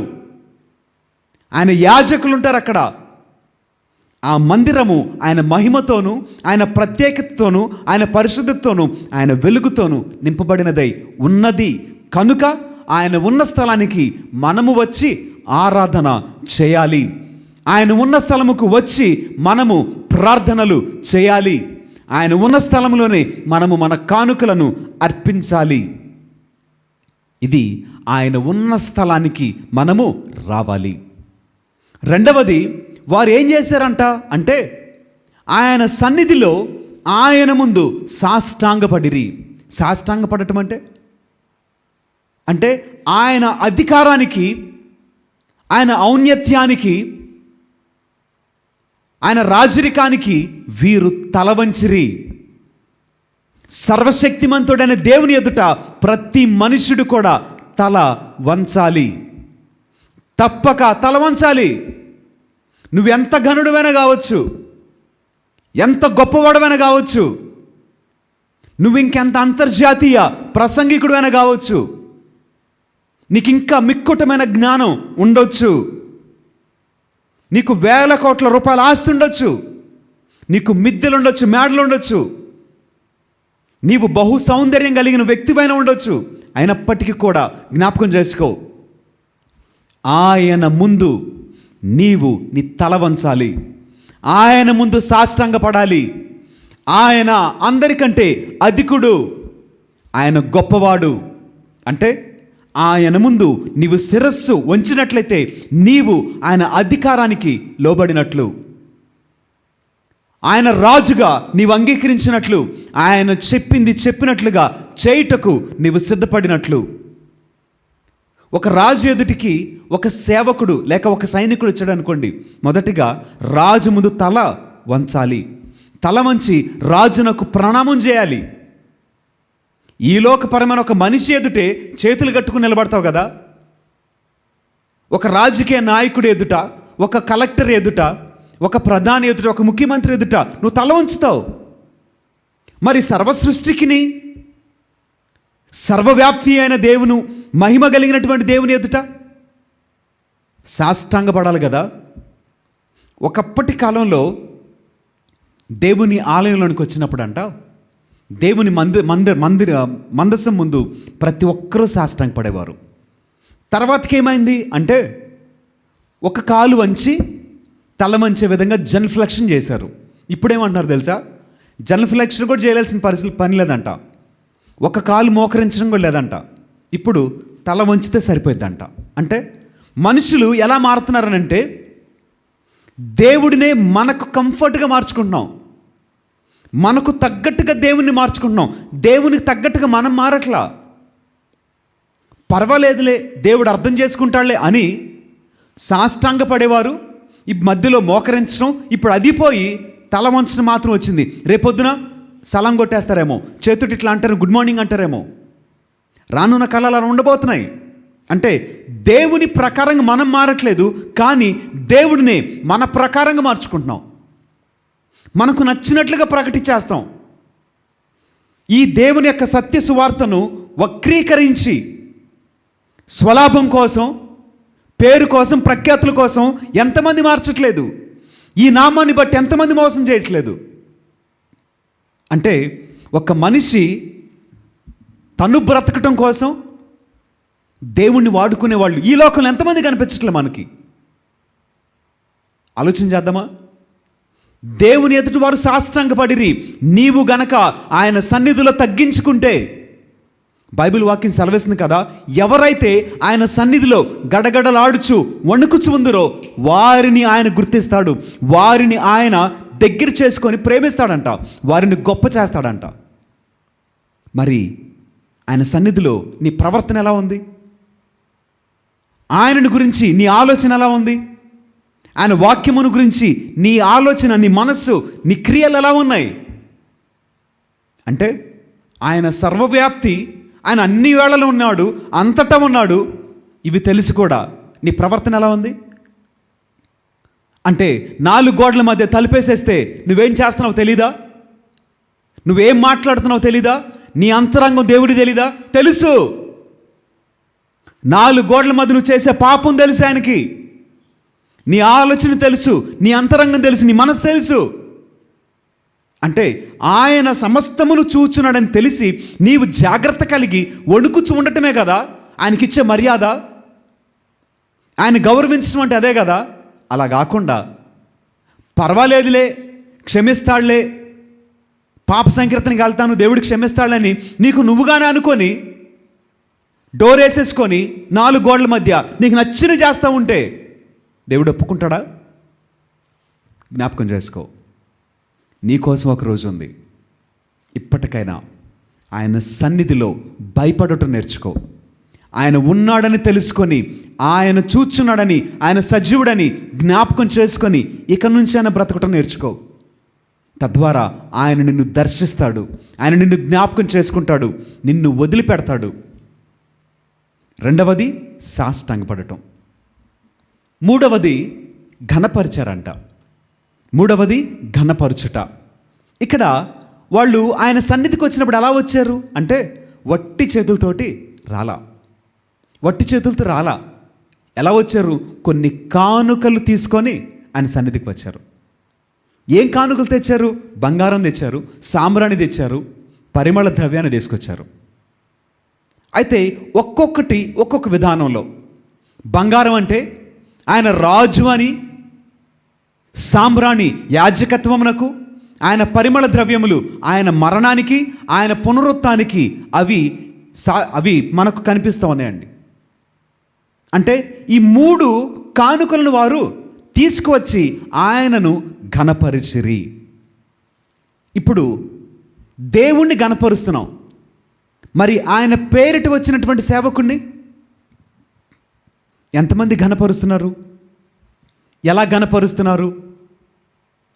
ఆయన యాజకులు ఉంటారు. అక్కడ ఆ మందిరము ఆయన మహిమతోనూ, ఆయన ప్రత్యేకతతోనూ, ఆయన పరిశుద్ధతతోనూ, ఆయన వెలుగుతోనూ నింపబడినదై ఉన్నది. కనుక ఆయన ఉన్న స్థలానికి మనము వచ్చి ఆరాధన చేయాలి. ఆయన ఉన్న స్థలముకు వచ్చి మనము ప్రార్థనలు చేయాలి. ఆయన ఉన్న స్థలంలోనే మనము మన కానుకలను అర్పించాలి. ఇది ఆయన ఉన్న స్థలానికి మనము రావాలి. రెండవది, వారు ఏం చేశారంట అంటే ఆయన సన్నిధిలో ఆయన ముందు సాష్టాంగపడిరి. సాష్టాంగపడటం అంటే ఆయన అధికారానికి, ఆయన ఔన్నత్యానికి, ఆయన రాజరికానికి వీరు తలవంచిరి. సర్వశక్తిమంతుడైన దేవుని ఎదుట ప్రతి మనుష్యుడు కూడా తల వంచాలి. తప్పక తల వంచాలి. నువ్వెంత ఘనుడివైనా కావచ్చు, ఎంత గొప్పవాడవైనా కావచ్చు, నువ్వు ఇంకెంత అంతర్జాతీయ ప్రసంగికుడివైనా కావచ్చు, నీకు ఇంకా మిక్కుటమైన జ్ఞానం ఉండొచ్చు, నీకు వేల కోట్ల రూపాయల ఆస్తి ఉండొచ్చు, నీకు మిద్దెలు ఉండొచ్చు, మేడలు ఉండొచ్చు, నీవు బహు సౌందర్యం కలిగిన వ్యక్తిపైన ఉండొచ్చు. అయినప్పటికీ కూడా జ్ఞాపకం చేసుకో, ఆయన ముందు నీవు నీ తల వంచాలి. ఆయన ముందు సాష్టాంగపడాలి. ఆయన అందరికంటే అధికుడు, ఆయన గొప్పవాడు. అంటే ఆయన ముందు నీవు శిరస్సు వంచినట్లయితే నీవు ఆయన అధికారానికి లోబడినట్లు, ఆయన రాజుగా నీవు అంగీకరించినట్లు, ఆయన చెప్పింది చెప్పినట్లుగా చేయుటకు నీవు సిద్ధపడినట్లు. ఒక రాజు ఎదుటికి ఒక సేవకుడు లేక ఒక సైనికుడు వచ్చాడు అనుకోండి, మొదటిగా రాజు ముందు తల వంచాలి. తల వంచి రాజునకు ప్రణామం చేయాలి. ఈ లోకపరమైన ఒక మనిషి ఎదుటే చేతులు కట్టుకుని నిలబడతావు కదా. ఒక రాజకీయ నాయకుడు ఎదుట, ఒక కలెక్టర్ ఎదుట, ఒక ప్రధాని ఎదుట, ఒక ముఖ్యమంత్రి ఎదుట నువ్వు తల వంచుతావు. మరి సర్వసృష్టికిని సర్వవ్యాప్తి అయిన దేవును, మహిమ కలిగినటువంటి దేవుని ఎదుట సాష్టాంగపడాలి కదా. ఒకప్పటి కాలంలో దేవుని ఆలయంలోనికి వచ్చినప్పుడు అంట, దేవుని మందసం ముందు ప్రతి ఒక్కరూ సాష్టాంగపడేవారు. తర్వాతకి ఏమైంది అంటే, ఒక కాలు వంచి తల వంచే విధంగా జన్ఫ్లెక్షన్ చేశారు. ఇప్పుడేమంటున్నారు తెలుసా, జన్ఫ్లెక్షన్ కూడా చేయాల్సిన పని లేదంట, ఒక కాలు మోకరించడం కూడా లేదంట, ఇప్పుడు తల వంచితే సరిపోయిద్దంట. అంటే మనుషులు ఎలా మారుతున్నారనంటే, దేవుడినే మనకు కంఫర్ట్గా మార్చుకుంటున్నాం, మనకు తగ్గట్టుగా దేవుణ్ణి మార్చుకుంటున్నాం. దేవునికి తగ్గట్టుగా మనం మారట్లా. పర్వాలేదులే, దేవుడు అర్థం చేసుకుంటాడులే అని సాష్టాంగపడేవారు ఈ మధ్యలో మోకరించడం, ఇప్పుడు అది పోయి తల వంచడం మాత్రం వచ్చింది. రేపొద్దున సలాం కొట్టేస్తారేమో, చేతుటి ఇట్లా అంటారు, గుడ్ మార్నింగ్ అంటారేమో. రానున్న కాలాలు అలా ఉండబోతున్నాయి. అంటే దేవుని ప్రకారంగా మనం మారట్లేదు, కానీ దేవుడిని మన ప్రకారంగా మార్చుకుంటున్నాం, మనకు నచ్చినట్లుగా ప్రకటించేస్తాం. ఈ దేవుని యొక్క సత్య సువార్తను వక్రీకరించి స్వలాభం కోసం, పేరు కోసం, ప్రఖ్యాతుల కోసం ఎంతమంది మార్చట్లేదు, ఈ నామాన్ని బట్టి ఎంతమంది మోసం చేయట్లేదు. అంటే ఒక మనిషి తను బ్రతకటం కోసం దేవుణ్ణి వాడుకునే వాళ్ళు ఈ లోకంలో ఎంతమంది కనిపించట్లే మనకి. ఆలోచన చేద్దామా. దేవుని ఎదుటి వారు సాష్టాంగపడిరి, నీవు గనక ఆయన సన్నిధిలో తగ్గించుకుంటే, బైబిల్ వాక్యం సెలవిస్తుంది కదా, ఎవరైతే ఆయన సన్నిధిలో గడగడలాడుచు వణుకుచు ఉందరో వారిని ఆయన గుర్తిస్తాడు, వారిని ఆయన దగ్గర చేసుకొని ప్రేమిస్తాడంట, వారిని గొప్ప చేస్తాడంట. మరి ఆయన సన్నిధిలో నీ ప్రవర్తన ఎలా ఉంది? ఆయనను గురించి నీ ఆలోచన ఎలా ఉంది? ఆయన వాక్యమును గురించి నీ ఆలోచన, నీ మనస్సు, నీ క్రియలు ఎలా ఉన్నాయి? అంటే ఆయన సర్వవ్యాప్తి, ఆయన అన్ని వేళలో ఉన్నాడు, అంతటా ఉన్నాడు, ఇవి తెలిసి కూడా నీ ప్రవర్తన ఎలా ఉంది? అంటే 4 గోడల మధ్య తలుపేసేస్తే నువ్వేం చేస్తున్నావు తెలీదా? నువ్వేం మాట్లాడుతున్నావు తెలీదా? నీ అంతరంగం దేవుడి తెలీదా? తెలుసు. 4 గోడల మధ్య నువ్వు చేసే పాపం తెలుసు ఆయనకి, నీ ఆలోచన తెలుసు, నీ అంతరంగం తెలుసు, నీ మనసు తెలుసు. అంటే ఆయన సమస్తమును చూచున్నాడని తెలిసి నీవు జాగ్రత్త కలిగి వణుకుచు ఉండటమే కదా ఆయనకిచ్చే మర్యాద. ఆయన గౌరవించడం అంటే అదే కదా. అలా కాకుండా పర్వాలేదులే, క్షమిస్తాడులే, పాప సంకీర్తనకి వెళ్తాను, దేవుడికి క్షమిస్తాడని నీకు నువ్వుగానే అనుకొని డోర్ వేసేసుకొని 4 గోడల మధ్య నీకు నచ్చిన చేస్తూ ఉంటే దేవుడు ఒప్పుకుంటాడా? జ్ఞాపకం చేసుకో, నీకోసం ఒక రోజు ఉంది. ఇప్పటికైనా ఆయన సన్నిధిలో భయపడటం నేర్చుకో. ఆయన ఉన్నాడని తెలుసుకొని, ఆయన చూచున్నాడని, ఆయన సజీవుడని జ్ఞాపకం చేసుకొని ఇక నుంచి ఆయన బ్రతకటం నేర్చుకో. తద్వారా ఆయన నిన్ను దర్శిస్తాడు, ఆయన నిన్ను జ్ఞాపకం చేసుకుంటాడు, నిన్ను వదిలిపెడతాడు. రెండవది సాష్టాంగపడటం, మూడవది ఘనపరిచారంట. మూడవది ఘనపరుచుట. ఇక్కడ వాళ్ళు ఆయన సన్నిధికి వచ్చినప్పుడు ఎలా వచ్చారు అంటే వట్టి చేతులతోటి రాలా, వట్టి చేతులతో రాలా. ఎలా వచ్చారు? కొన్ని కానుకలు తీసుకొని ఆయన సన్నిధికి వచ్చారు. ఏం కానుకలు తెచ్చారు? బంగారం తెచ్చారు, సాంబ్రాణి తెచ్చారు, పరిమళ ద్రవ్యాన్ని తీసుకొచ్చారు. అయితే ఒక్కొక్కటి ఒక్కొక్క విధానంలో. బంగారం అంటే ఆయన రాజు అని, సాంబ్రాణి యాజకత్వమునకు, ఆయన పరిమళ ద్రవ్యములు ఆయన మరణానికి, ఆయన పునరుత్థానికి అవి మనకు కనిపిస్తూ ఉన్నాయండి. అంటే ఈ మూడు కానుకలను వారు తీసుకువచ్చి ఆయనను ఘనపరిచిరి. ఇప్పుడు దేవుణ్ణి ఘనపరుస్తున్నాం, మరి ఆయన పేరిట వచ్చినటువంటి సేవకుణ్ణి ఎంతమంది ఘనపరుస్తున్నారు? ఎలా ఘనపరుస్తున్నారు?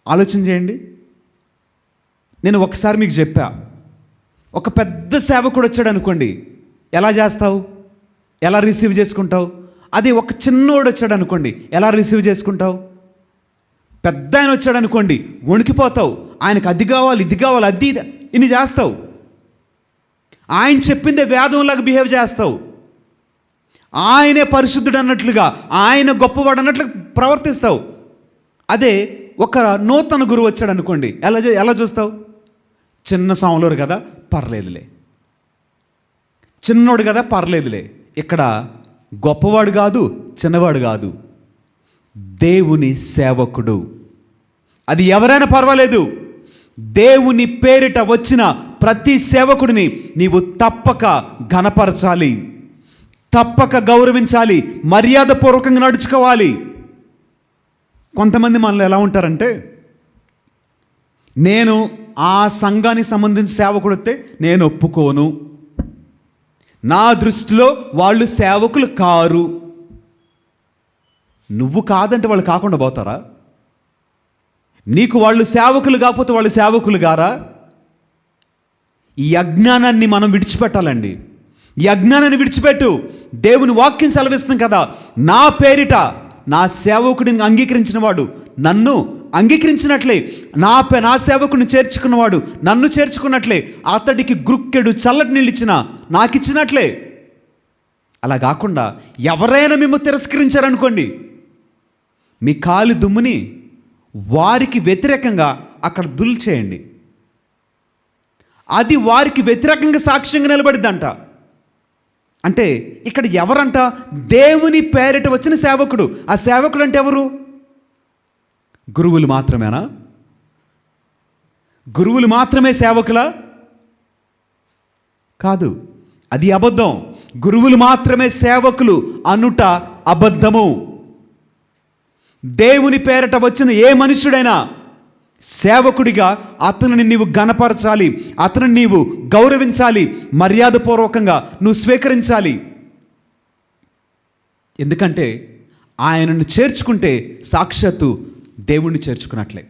ఆలోచన చేయండి. నేను ఒకసారి మీకు చెప్పా, ఒక పెద్ద సేవకుడు వచ్చాడు అనుకోండి, ఎలా చేస్తావు? ఎలా రిసీవ్ చేసుకుంటావు? అది ఒక చిన్నోడు వచ్చాడు అనుకోండి, ఎలా రిసీవ్ చేసుకుంటావు? పెద్ద ఆయన వచ్చాడు అనుకోండి, వణికిపోతావు. ఆయనకు అది కావాలి, ఇది కావాలి, అది ఇన్ని చేస్తావు. ఆయన చెప్పిందే వేదంలాగా బిహేవ్ చేస్తావు. ఆయనే పరిశుద్ధుడు అన్నట్లుగా, ఆయన గొప్పవాడు అన్నట్లుగా ప్రవర్తిస్తావు. అదే ఒక నూతన గురువు వచ్చాడు అనుకోండి, ఎలా చూస్తావు? చిన్న సాములోరు కదా, పర్లేదులే, చిన్నోడు కదా, పర్లేదులే. ఇక్కడ గొప్పవాడు కాదు, చిన్నవాడు కాదు, దేవుని సేవకుడు. అది ఎవరైనా పర్వాలేదు, దేవుని పేరిట వచ్చిన ప్రతి సేవకుడిని నీవు తప్పక ఘనపరచాలి, తప్పక గౌరవించాలి, మర్యాదపూర్వకంగా నడుచుకోవాలి. కొంతమంది మనలో ఎలా ఉంటారంటే, నేను ఆ సంఘానికి సంబంధించిన సేవకుడు వస్తే నేను ఒప్పుకోను, నా దృష్టిలో వాళ్ళు సేవకులు కారు. నువ్వు కాదంటే వాళ్ళు కాకుండా పోతారా? నీకు వాళ్ళు సేవకులు కాకపోతే వాళ్ళు సేవకులు గారా? ఈ అజ్ఞానాన్ని మనం విడిచిపెట్టాలండి. ఈ అజ్ఞానాన్ని విడిచిపెట్టు. దేవుని వాక్యం సెలవిస్తుంది కదా, నా పేరిట నా సేవకుడిని అంగీకరించిన వాడు నన్ను అంగీకరించినట్లే, నా సేవకుడిని చేర్చుకున్నవాడు నన్ను చేర్చుకున్నట్లే, అతడికి గ్రుక్కెడు చల్లటి నీళ్ళు ఇచ్చినా నాకు ఇచ్చినట్లే. అలా కాకుండా ఎవరైనా మేము తిరస్కరించారనుకోండి, మీ కాలి దుమ్ముని వారికి వ్యతిరేకంగా అక్కడ దుల్చేయండి. అది వారికి వ్యతిరేకంగా సాక్ష్యంగా నిలబడిద్దంట. అంటే ఇక్కడ ఎవరంట? దేవుని పేరిట వచ్చిన సేవకుడు. ఆ సేవకుడు అంటే ఎవరు? గురువులు మాత్రమేనా? గురువులు మాత్రమే సేవకులా? కాదు, అది అబద్ధం. గురువులు మాత్రమే సేవకులు అనుట అబద్ధము. దేవుని పేరిట వచ్చిన ఏ మనుష్యుడైనా సేవకుడిగా అతనిని నీవు ఘనపరచాలి, అతనిని నీవు గౌరవించాలి, మర్యాదపూర్వకంగా నువ్వు స్వీకరించాలి. ఎందుకంటే ఆయనను చేర్చుకుంటే సాక్షాత్తు దేవుణ్ణి చేర్చుకున్నట్లే.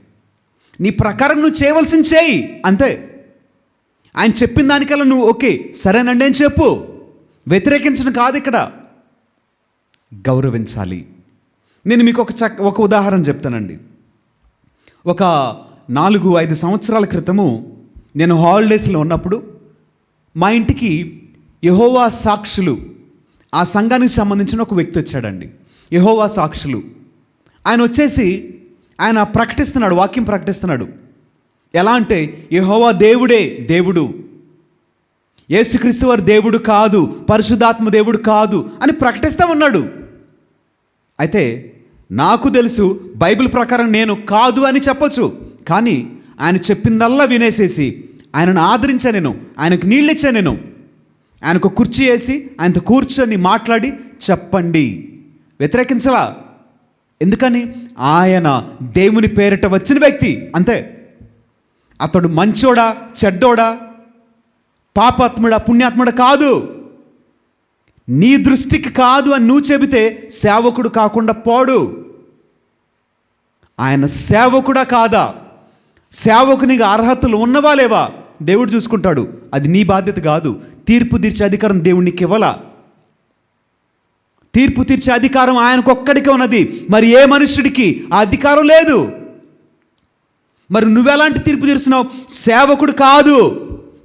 నీ ప్రకారం నువ్వు చేయవలసింది చేయి, అంతే. ఆయన చెప్పిన దానికల్లా నువ్వు ఓకే సరేనండి అని చెప్పు, వ్యతిరేకించడం కాదు, ఇక్కడ గౌరవించాలి. నేను మీకు ఒక ఉదాహరణ చెప్తానండి. ఒక 4-5 సంవత్సరాల క్రితము నేను హాలిడేస్లో ఉన్నప్పుడు మా ఇంటికి యెహోవా సాక్షులు, ఆ సంఘానికి సంబంధించిన ఒక వ్యక్తి వచ్చాడండి. యెహోవా సాక్షులు ఆయన వచ్చేసి ఆయన ప్రకటిస్తున్నాడు, వాక్యం ప్రకటిస్తున్నాడు. ఎలా అంటే యెహోవా దేవుడే దేవుడు, యేసుక్రీస్తు వారు దేవుడు కాదు, పరిశుద్ధాత్మ దేవుడు కాదు అని ప్రకటిస్తూ ఉన్నాడు. అయితే నాకు తెలుసు బైబిల్ ప్రకారం నేను కాదు అని చెప్పొచ్చు, కానీ ఆయన చెప్పిందల్లా వినేసేసి ఆయనను ఆదరించా నేను, ఆయనకు నీళ్ళు ఇచ్చా నేను, ఆయనకు కుర్చీ వేసి ఆయనతో కూర్చొని మాట్లాడి చెప్పండి, వ్యతిరేకించలా. ఎందుకని? ఆయన దేవుని పేరిట వచ్చిన వ్యక్తి, అంతే. అతడు మంచోడా చెడ్డోడా, పాపాత్ముడా పుణ్యాత్ముడా కాదు. నీ దృష్టికి కాదు అని నువ్వు చెబితే సేవకుడు కాకుండా పోడు. ఆయన సేవకుడా కాదా, సేవకునికి అర్హతలు ఉన్నవా లేవా దేవుడు చూసుకుంటాడు. అది నీ బాధ్యత కాదు. తీర్పు తీర్చే అధికారం దేవునికి ఇవ్వాల. తీర్పు తీర్చే అధికారం ఆయనకొక్కడికే ఉన్నది. మరి ఏ మనుషుడికి ఆ అధికారం లేదు. మరి నువ్వెలాంటి తీర్పు తీరుస్తున్నావు? సేవకుడు కాదు,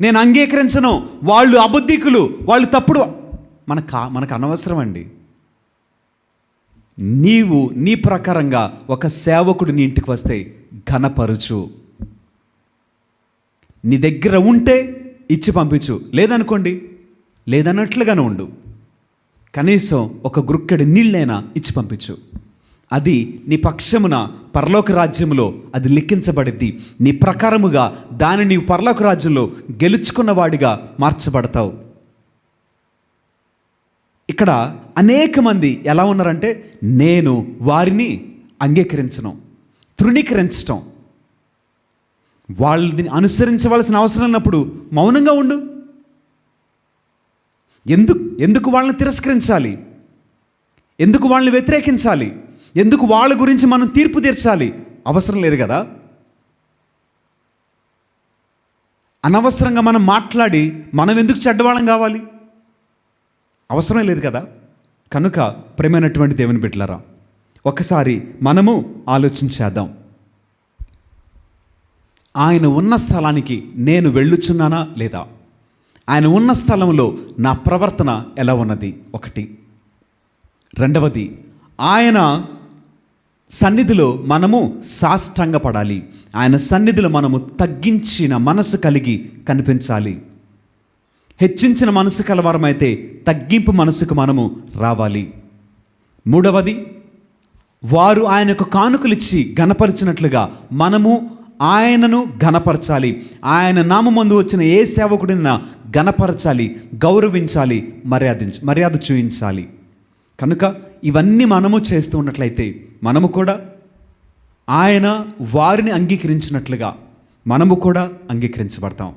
నేను అంగీకరించను, వాళ్ళు అబద్ధికులు, వాళ్ళు తప్పుడు. మనకు అనవసరం అండి. నీవు నీ ప్రకారంగా ఒక సేవకుడు నీ ఇంటికి వస్తే ఘనపరుచు. నీ దగ్గర ఉంటే ఇచ్చి పంపించు, లేదనుకోండి లేదన్నట్లుగానే ఉండు. కనీసం ఒక గుక్కెడు నీళ్ళైనా ఇచ్చి పంపించు. అది నీ పక్షమున పరలోక రాజ్యంలో అది లిఖించబడిద్ది. నీ ప్రకారముగా దాన్ని నీవు పరలోక రాజ్యంలో గెలుచుకున్నవాడిగా మార్చబడతావు. ఇక్కడ అనేక మంది ఎలా ఉన్నారంటే, నేను వారిని అంగీకరించను, తృణీకరించటం. వాళ్ళని అనుసరించవలసిన అవసరం ఉన్నప్పుడు మౌనంగా ఉండు. ఎందుకు వాళ్ళని తిరస్కరించాలి? ఎందుకు వాళ్ళని వ్యతిరేకించాలి? ఎందుకు వాళ్ళ గురించి మనం తీర్పు తీర్చాలి? అవసరం లేదు కదా. అనవసరంగా మనం మాట్లాడి మనం ఎందుకు చెడ్డవాళ్ళం కావాలి? అవసరం లేదు కదా. కనుక ప్రేమైనటువంటి దేవుని బిడ్డలారా, ఒకసారి మనము ఆలోచించేద్దాం. ఆయన ఉన్న స్థలానికి నేను వెళ్ళుచున్నానా లేదా? ఆయన ఉన్న స్థలంలో నా ప్రవర్తన ఎలా ఉన్నది? ఒకటి. రెండవది, ఆయన సన్నిధిలో మనము సాష్టాంగపడాలి. ఆయన సన్నిధిలో మనము తగ్గించిన మనసు కలిగి కనిపించాలి. హెచ్చించిన మనసు కలవారమైతే తగ్గింపు మనసుకు మనము రావాలి. మూడవది, వారు ఆయనకు కానుకలిచ్చి ఘనపరిచినట్లుగా మనము ఆయనను ఘనపరచాలి. ఆయన నామమందు వచ్చిన ఏ సేవకుడిని ఘనపరచాలి, గౌరవించాలి, మర్యాద చూపించాలి. కనుక ఇవన్నీ మనము చేస్తూ ఉన్నట్లయితే మనము కూడా ఆయన వారిని అంగీకరించినట్లుగా మనము కూడా అంగీకరించబడతాం.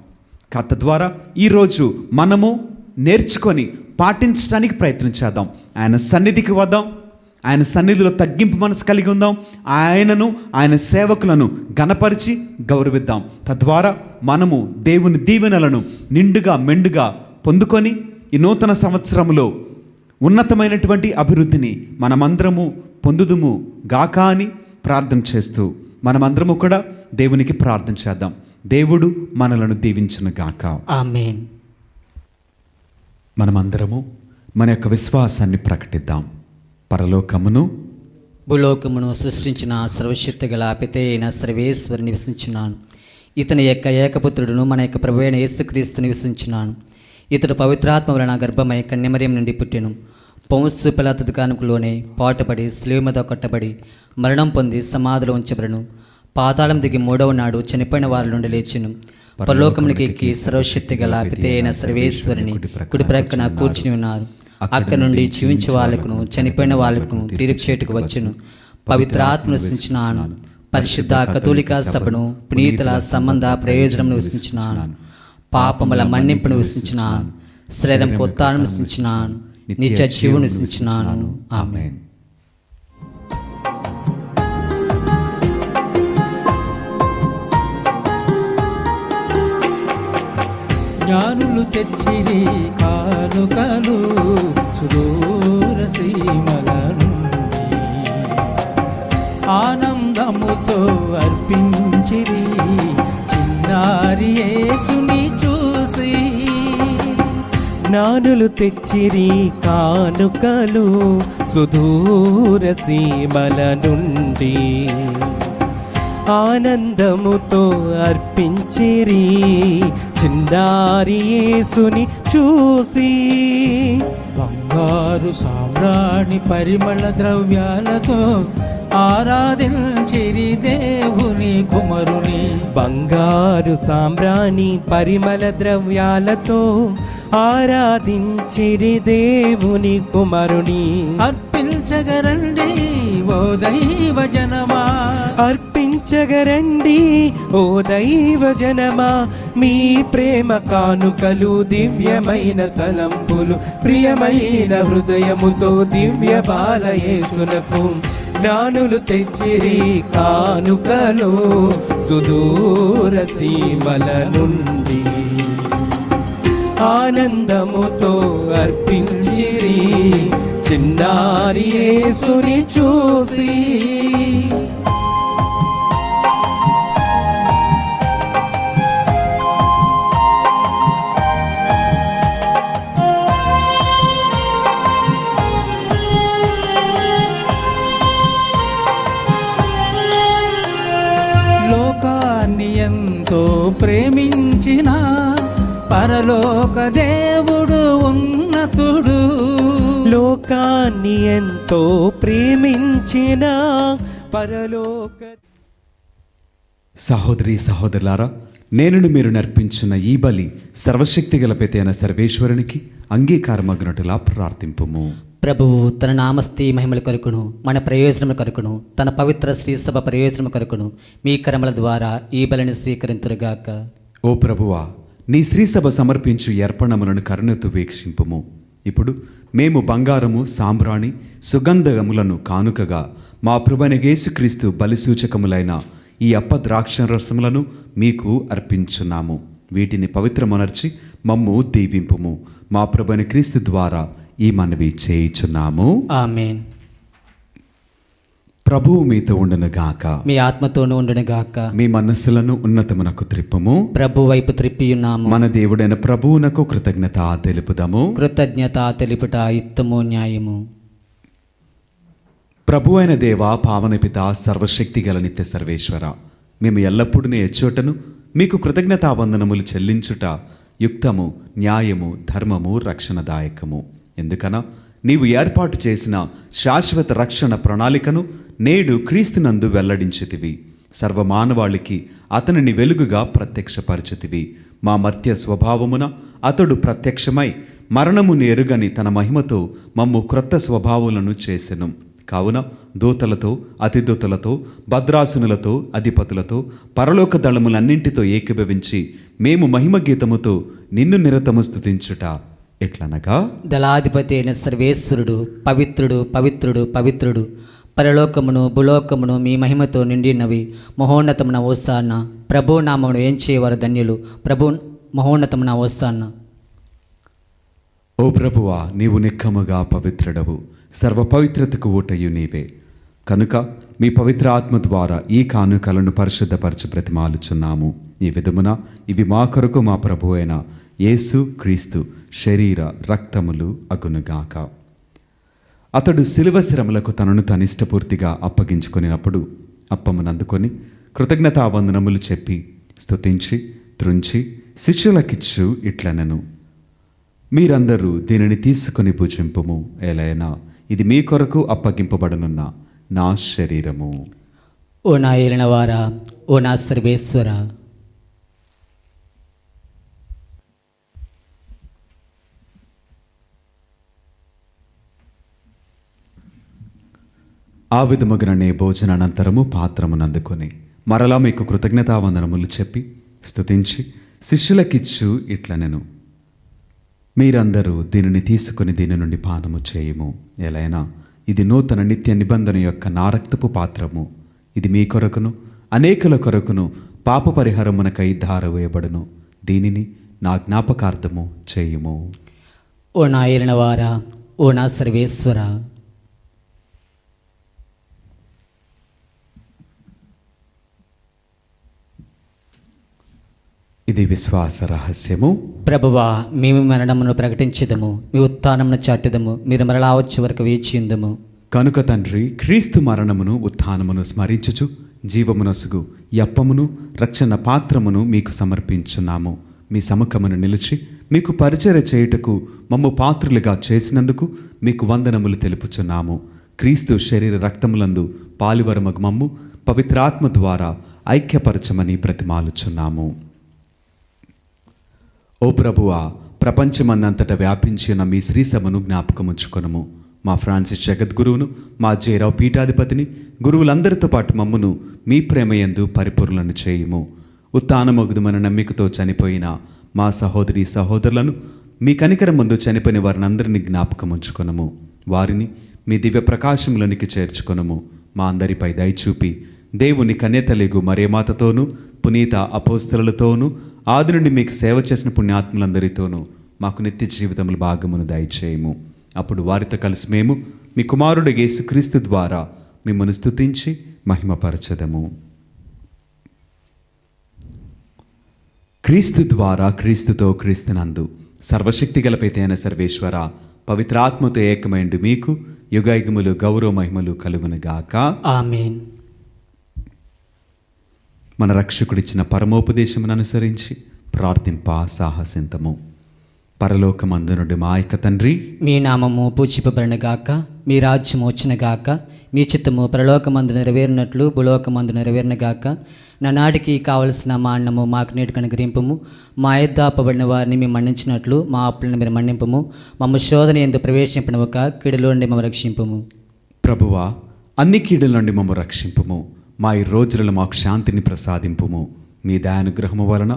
తద్వారా ఈరోజు మనము నేర్చుకొని పాటించడానికి ప్రయత్నించేద్దాం. ఆయన సన్నిధికి వద్దాం, ఆయన సన్నిధిలో తగ్గింపు మనసు కలిగి ఉందాం. ఆయనను, ఆయన సేవకులను ఘనపరిచి గౌరవిద్దాం. తద్వారా మనము దేవుని దీవెనలను నిండుగా మెండుగా పొందుకొని ఈ నూతన సంవత్సరంలో ఉన్నతమైనటువంటి అభివృద్ధిని మనమందరము పొందుదుము గాక అని ప్రార్థన చేస్తూ మనమందరము కూడా దేవునికి ప్రార్థన చేద్దాం. దేవుడు మనలను దీవించును గాక. ఆమేన్. మనమందరము మన యొక్క విశ్వాసాన్ని ప్రకటిద్దాం. పరలోకమును భూలోకమును సృష్టించిన సర్వశక్తి గల పితే అయిన సర్వేశ్వరి నివసించున్నాను. ఇతని యొక్క ఏకపుత్రుడును మన యొక్క ప్రభు అయిన యేసుక్రీస్తు నివసించున్నాను. ఇతడు పవిత్రాత్మ వలన గర్భమై కన్యమరియం నుండి పుట్టెను. పొంసు పిలాతు కానుకలోనే పాటుపడి శిలువ మీద కొట్టబడి మరణం పొంది సమాధిలో ఉంచబడను. పాతాళం దిగి 3వ నాడు చనిపోయిన వారి నుండి లేచెను. పరలోకమునికి ఎక్కి సర్వశక్తి గల పితే అయిన సర్వేశ్వరిని కుడి ప్రక్కన కూర్చుని ఉన్నారు. అక్కడి నుండి జీవించే వాళ్ళకును చనిపోయిన వాళ్ళకును తీర్పు చేటుకు వచ్చును. పవిత్ర ఆత్మను విశ్వసించున్నాను. పరిశుద్ధ కథోలిక సభను, పునీతుల సంబంధ ప్రయోజనం విశ్వసించున్నాను. పాపముల మన్నింపును విశ్వసించున్నాను. శరీరం కొత్తాను విశ్వసించున్నాను. నిత్య జీవుని విశ్వసించున్నాను. ఆమేన్. జ్ఞానులు తెచ్చిరి కానుకలు సుదూర సీమల నుండి, ఆనందముతో అర్పించిరి చిన్నారి యేసుని చూసి. జ్ఞానులు తెచ్చిరి కానుకలు సుదూర సీమల నుండి, ఆనందముతో అర్పించిరి చిన్నారి యేసుని చూసి. బంగారు సామ్రాణి పరిమళ ద్రవ్యాలతో ఆరాధించిరి దేవుని కుమరుని. బంగారు సామ్రాణి పరిమళ ద్రవ్యాలతో ఆరాధించిరి దేవుని కుమారుని. అర్పించగరండి ఓ దైవ జనమా, అర్పించగరండి ఓ దైవ జనమా, మీ ప్రేమ కానుకలు దివ్యమైన తలంపులు, ప్రియమైన హృదయముతో దివ్య బాలయేసునకు. జ్ఞానులు తెచ్చిరి కానుకలు సుదూర సీమల నుండి, ఆనందముతో అర్పించిరి చిన్నారి యేసుని చూసి. లోకాన్ని ఎంతో ప్రేమించిన పరలోక దేవుడు ఉన్నతుడు. లోకాన్ని ఎంతో ప్రేమించిన పరలోక. సహోదరి సహోదరులారా, నేను మీరు నర్పించిన ఈ బలి సర్వశక్తి గల పెతైన సర్వేశ్వరునికి అంగీకారమగ్నటులా ప్రార్థింపుము. ప్రభువు తన నామస్తీ మహిమల కొరకును మన ప్రయోజనముల కొరకును తన పవిత్ర శ్రీసభ ప్రయోజనము కొరకును మీ కరముల ద్వారా ఈ బలిని స్వీకరింతురుగాక. ఓ ప్రభువా, నీ శ్రీసభ సమర్పించు అర్పణములను కరుణతో వీక్షింపుము. ఇప్పుడు మేము బంగారము, సాంబ్రాణి, సుగంధములను కానుకగా మా ప్రభువైన యేసుక్రీస్తు బలి సూచకములైన ఈ ద్రాక్షరసములను మీకు అర్పించున్నాము. వీటిని పవిత్రమునర్చి మమ్ము దీవింపుము. మా ప్రభువైన క్రీస్తు ద్వారా ఈ మనవి చేయుచున్నాము. ఆమేన్. ప్రభువు మీతో ఉండును గాక. మీ ఆత్మతోనూ ఉండును గాక. మీ మనస్సులను ఉన్నతమునకు త్రిప్పుము. ప్రభు వైపు త్రిప్పియున్నాము. మన దేవుడైన ప్రభువునకు కృతజ్ఞత తెలుపుదాము. కృతజ్ఞత తెలుపుట యుక్తము, న్యాయము. ప్రభు అయిన దేవ, పావన పిత, సర్వశక్తి గల నిత్య సర్వేశ్వర, మేము ఎల్లప్పుడూ ఎచ్చోటను మీకు కృతజ్ఞతావందనములు చెల్లించుట యుక్తము, న్యాయము, ధర్మము, రక్షణదాయకము. ఎందుకనా నీవు ఏర్పాటు చేసిన శాశ్వత రక్షణ ప్రణాళికను నేడు క్రీస్తునందు వెల్లడించితివి. సర్వమానవాళికి అతనిని వెలుగుగా ప్రత్యక్షపరచుతివి. మా మర్త్య స్వభావమున అతడు ప్రత్యక్షమై మరణమును ఎరుగని తన మహిమతో మమ్ము క్రొత్త స్వభావములను చేసెను. కావున దూతలతో, అతిదూతలతో, భద్రాసునులతో, అధిపతులతో, పరలోక దళములన్నింటితో ఏకీభవించి మేము మహిమ గీతముతో నిన్ను నిరతము స్తుతించుట ఎట్లనగా, దళాధిపతి అయిన సర్వేశ్వరుడు పవిత్రుడు, పవిత్రుడు, పవిత్రుడు, పరలోకమును భూలోకమును మీ మహిమతో నిండినవి. మహోన్నతమున ఓస్తాన్న. ప్రభు నామమును ఏం చేయవారు ధన్యులు. ప్రభు మహోన్నతమున ఓస్తాన్న. ఓ ప్రభువా, నీవు నిక్కముగా పవిత్రుడవు, సర్వ పవిత్రతకు ఊటయు నీవే. కనుక మీ పవిత్ర ఆత్మ ద్వారా ఈ కానుకలను పరిశుద్ధపరచు బ్రతిమాలుచున్నాము. ఈ విధమున ఇవి మా కొరకు మా ప్రభు అయిన యేసు క్రీస్తు శరీర రక్తములు అగునుగాక. అతడు శిలువ శ్రమలకు తనను తనిష్టపూర్తిగా అప్పగించుకొనినప్పుడు అప్పమునందుకొని కృతజ్ఞతావందనములు చెప్పి స్తుతించి త్రుంచి శిష్యులకిచ్చు ఇట్లనెను, మీరందరూ దీనిని తీసుకొని భుజింపుము. ఎలైనా ఇది మీ కొరకు అప్పగింపబడనున్న నా శరీరము. ఓ నా ఏలినవారా, ఓ నా సర్వేశ్వర, ఆ విధముగానే భోజనానంతరము పాత్రమునందుకొని మరలా మీకు కృతజ్ఞతావందనములు చెప్పి స్తుతించి శిష్యులకిచ్చు ఇట్లనెను, మీరందరూ దీనిని తీసుకుని దీని నుండి పానము చేయుము. ఎలైనా ఇది నూతన నిత్య నిబంధన యొక్క నా రక్తపు పాత్రము. ఇది మీ కొరకును అనేకుల కొరకును పాప పరిహారమునకై ధారవేయబడును. దీనిని నా జ్ఞాపకార్థము చేయుము. ఓ నా ఏలినవారా, ఓ నా సర్వేశ్వర, ఇది విశ్వాస రహస్యము. ప్రభువా, మేము మరణమును ప్రకటించదము, మీ ఉత్థానమును చాటుదము, మీరు మరలా వచ్చే వరకు వేచియుందుము. కనుక తండ్రి, క్రీస్తు మరణమును ఉత్థానమును స్మరించుచు జీవమునసుగు యప్పమును రక్షణ పాత్రమును మీకు సమర్పించున్నాము. మీ సముఖమును నిలిచి మీకు పరిచర్య చేయుటకు మమ్ము పాత్రులుగా చేసినందుకు మీకు వందనములు తెలుపుచున్నాము. క్రీస్తు శరీర రక్తములందు పాలివరమగు మమ్ము పవిత్రాత్మ ద్వారా ఐక్యపరచమని బ్రతిమాలుచున్నాము. ఓ ప్రభువా, ప్రపంచమందంతటా వ్యాపించి ఉన్న మీ శ్రీసభను జ్ఞాపకముంచుకొనుము. మా ఫ్రాన్సిస్ జగద్గురువును, మా జయరావు పీఠాధిపతిని, గురువులందరితో పాటు మమ్మును మీ ప్రేమయందు పరిపూర్ణలను చేయుము. ఉత్థానమగుదుమన నమ్మికతో చనిపోయిన మా సహోదరి సహోదరులను, మీ కనికరం ముందు చనిపోయిన వారిని అందరినీ జ్ఞాపకముంచుకొనుము. వారిని మీ దివ్య ప్రకాశములోనికి చేర్చుకొనుము. మా అందరిపై దయచూపి దేవుని కన్యతలేగు మరియమాతతోనూ పునీత అపోస్తలులతోనూ ఆది నుండి మీకు సేవ చేసిన పుణ్యాత్ములందరితోనూ మాకు నిత్య జీవితముల భాగమును దయచేయము. అప్పుడు వారితో కలిసి మేము మీ కుమారుడు యేసుక్రీస్తు ద్వారా మిమ్మల్ని స్తుతించి మహిమపరచదము. క్రీస్తు ద్వారా, క్రీస్తుతో, క్రీస్తునందు సర్వశక్తి గలపైతైన సర్వేశ్వర, పవిత్రాత్మతో ఏకమైండు మీకు యుగయుగములు గౌరవ మహిమలు కలుగునుగాక. ఆమేన్. మన రక్షకుడిచ్చిన పరమోపదేశమును అనుసరించి ప్రార్థింప సాహసింతము. పరలోకమందునుడి మా యొక్క తండ్రి, మీ నామము పూజింపబడునుగాక, మీ రాజ్యము వచ్చునుగాక, మీ చిత్తము పరలోకమందు నెరవేరినట్లు భూలోకమందు నెరవేరునుగాక. నానాటికి కావలసిన మా అన్నము మాకు నేటికి అనుగ్రహింపుము. మా యొద్ద అప్పబడిన వారిని మేము మన్నించినట్లు మా అప్పులను మీరు మన్నింపుము. మమ్మ శోధన యందు ప్రవేశింపనివ్వక కీడులో నుండి మమ్మ రక్షింపుము. ప్రభువా, అన్ని కీడుల నుండి మమ్మ రక్షింపుము. మా ఈ రోజులలో మాకు శాంతిని ప్రసాదింపుము. మీ దయానుగ్రహము వలన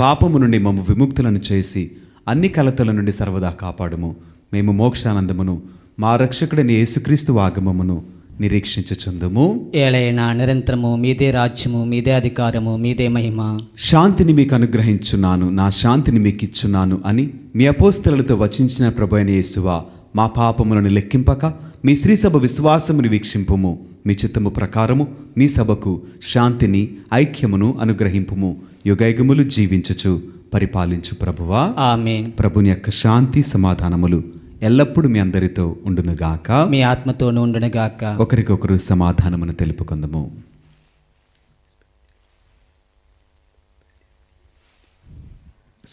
పాపము నుండి మమ్మ విముక్తులను చేసి అన్ని కలతల నుండి సర్వదా కాపాడుము. మేము మోక్షానందమును మా రక్షకుడైన యేసుక్రీస్తు ఆగమమును నిరీక్షించుచుందుము. ఏలైనా నిరంతరము మీదే రాజ్యము, మీదే అధికారము, మీదే మహిమ. శాంతిని మీకు అనుగ్రహించున్నాను, నా శాంతిని మీకు ఇచ్చున్నాను అని మీ అపోస్తలులతో వచించిన ప్రభువైన యేసువా, మా పాపములను లెక్కింపక మీ శ్రీ సభ విశ్వాసమును వీక్షింపుము. మీ చిత్తము ప్రకారము మీ సభకు శాంతిని, ఐక్యమును అనుగ్రహింపుము. యుగయుగములు జీవించుచు పరిపాలించు ప్రభువా. ఆమేన్. ప్రభుని యొక్క శాంతి సమాధానములు ఎల్లప్పుడూ మీ అందరితో ఉండునుగాక. మీ ఆత్మతోనూ ఉండునుగాక. ఒకరికొకరు సమాధానమును తెలుపుకుందము.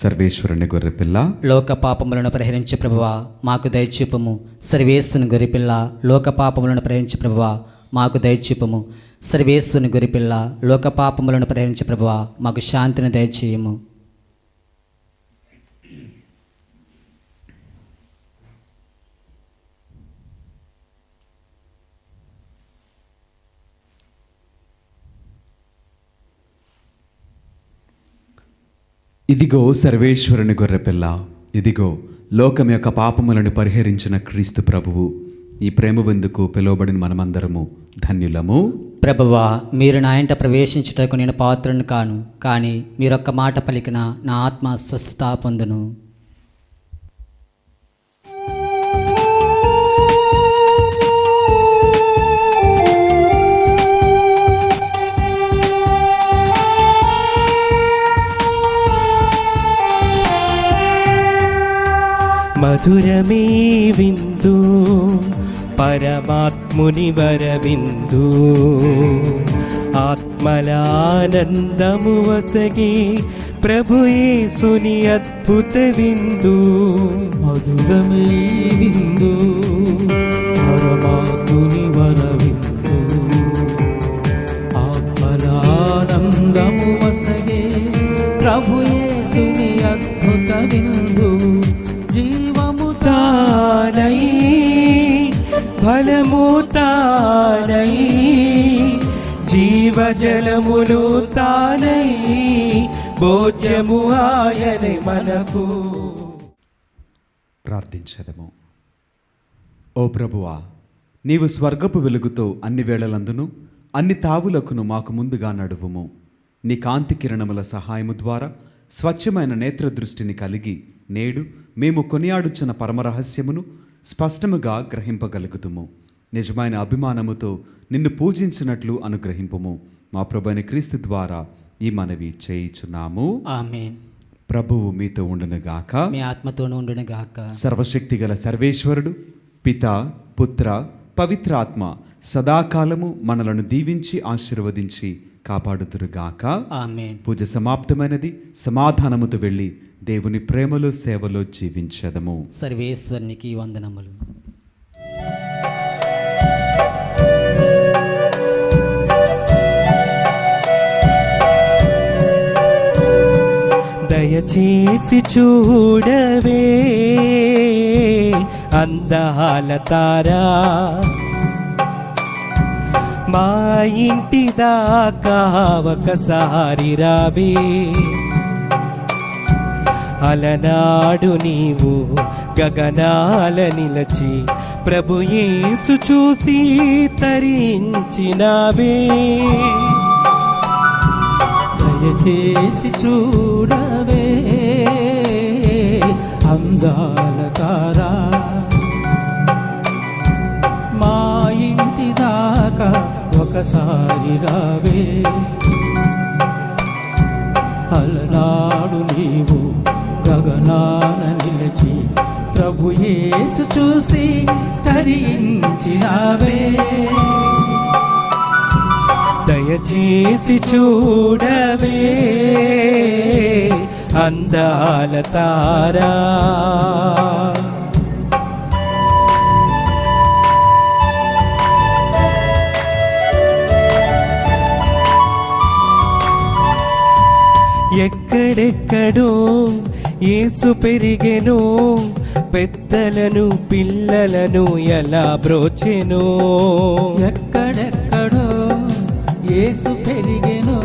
సర్వేశ్వరుని గొర్రెపిల్ల, లోక పాపములను పరిహరించు ప్రభువా మాకు దయచూపము. సర్వేశ్వరుని గొర్రెపిల్ల, లోక పాపములను పరిహరించు ప్రభువా మాకు దయచూపము. సర్వేశ్వరుని గొర్రెపిల్ల, లోక పాపములను పరిహరించు ప్రభువా మాకు శాంతిని దయచేయము. ఇదిగో సర్వేశ్వరుని గొర్రెపిల్ల, ఇదిగో లోకం యొక్క పాపములను పరిహరించిన క్రీస్తు ప్రభువు. ఈ ప్రేమ విందుకు పిలువబడిన మనమందరము ధన్యులము. ప్రభువా, మీరు నా ఇంట ప్రవేశించుటకు నేను పాత్రను కాను, కానీ మీరొక్క మాట పలికిన నా ఆత్మ స్వస్థత పొందును. మధురమే విందు పరమాత్ముని వరవిందు, ఆత్మలానందము వసగి ప్రభు యేసుని అద్భుత విందు. మధురమే విందు పరమాత్ముని వరవిందు, ఆత్మలానందము వసగే ప్రభు యేసుని అద్భుత విందు. జీవము తానై ఫలము తానై, జీవజలములు తానై, భోజ్యము ఆయనే మనకు. ప్రార్థించదము. ఓ ప్రభువా, నీవు స్వర్గపు వెలుగుతో అన్ని వేళలందును అన్ని తావులకును మాకు ముందుగా నడువుము. నీ కాంతి కిరణముల సహాయము ద్వారా స్వచ్ఛమైన నేత్రదృష్టిని కలిగి నేడు మేము కొనియాడుచున్న పరమరహస్యమును స్పష్టముగా గ్రహింపగలుగుతుము. నిజమైన అభిమానముతో నిన్ను పూజించినట్లు అనుగ్రహింపుము. మా ప్రభువైన క్రీస్తు ద్వారా ఈ మనవి చేయుచున్నాము. ఆమేన్. ప్రభువు మీతో ఉండునుగాక. మీ ఆత్మతోనూ ఉండునుగాక. సర్వశక్తి గల సర్వేశ్వరుడు పిత, పుత్ర, పవిత్రాత్మ సదాకాలము మనలను దీవించి ఆశీర్వదించి కాపాడుదురుగాక. ఆమేన్. పూజ సమాప్తమైనది. సమాధానముతో వెళ్ళి దేవుని ప్రేమలో సేవలో జీవించదము. సర్వేశ్వరునికి వందనములు. దయచేసి చూడవే అందాల తారా, మా ఇంటి దాకా ఒకసారి రావే. అలనాడు నీవు గగనాల నిలచి ప్రభు యేసు చూసి తరించినావే. దయచేసి చూడవే అందాల తారా, ఒక్కసారి రావే. అలనాడు నీవు గగనాన నిలిచి ప్రభు యేసు చూసి తరించినావే. దయచేసి చూడవే అందాల తారా. ఎక్కడెక్కడో యేసు పెరిగెను, పెద్దలను పిల్లలను ఎలా బ్రోచెను. ఎక్కడెక్కడో యేసు పెరిగెను,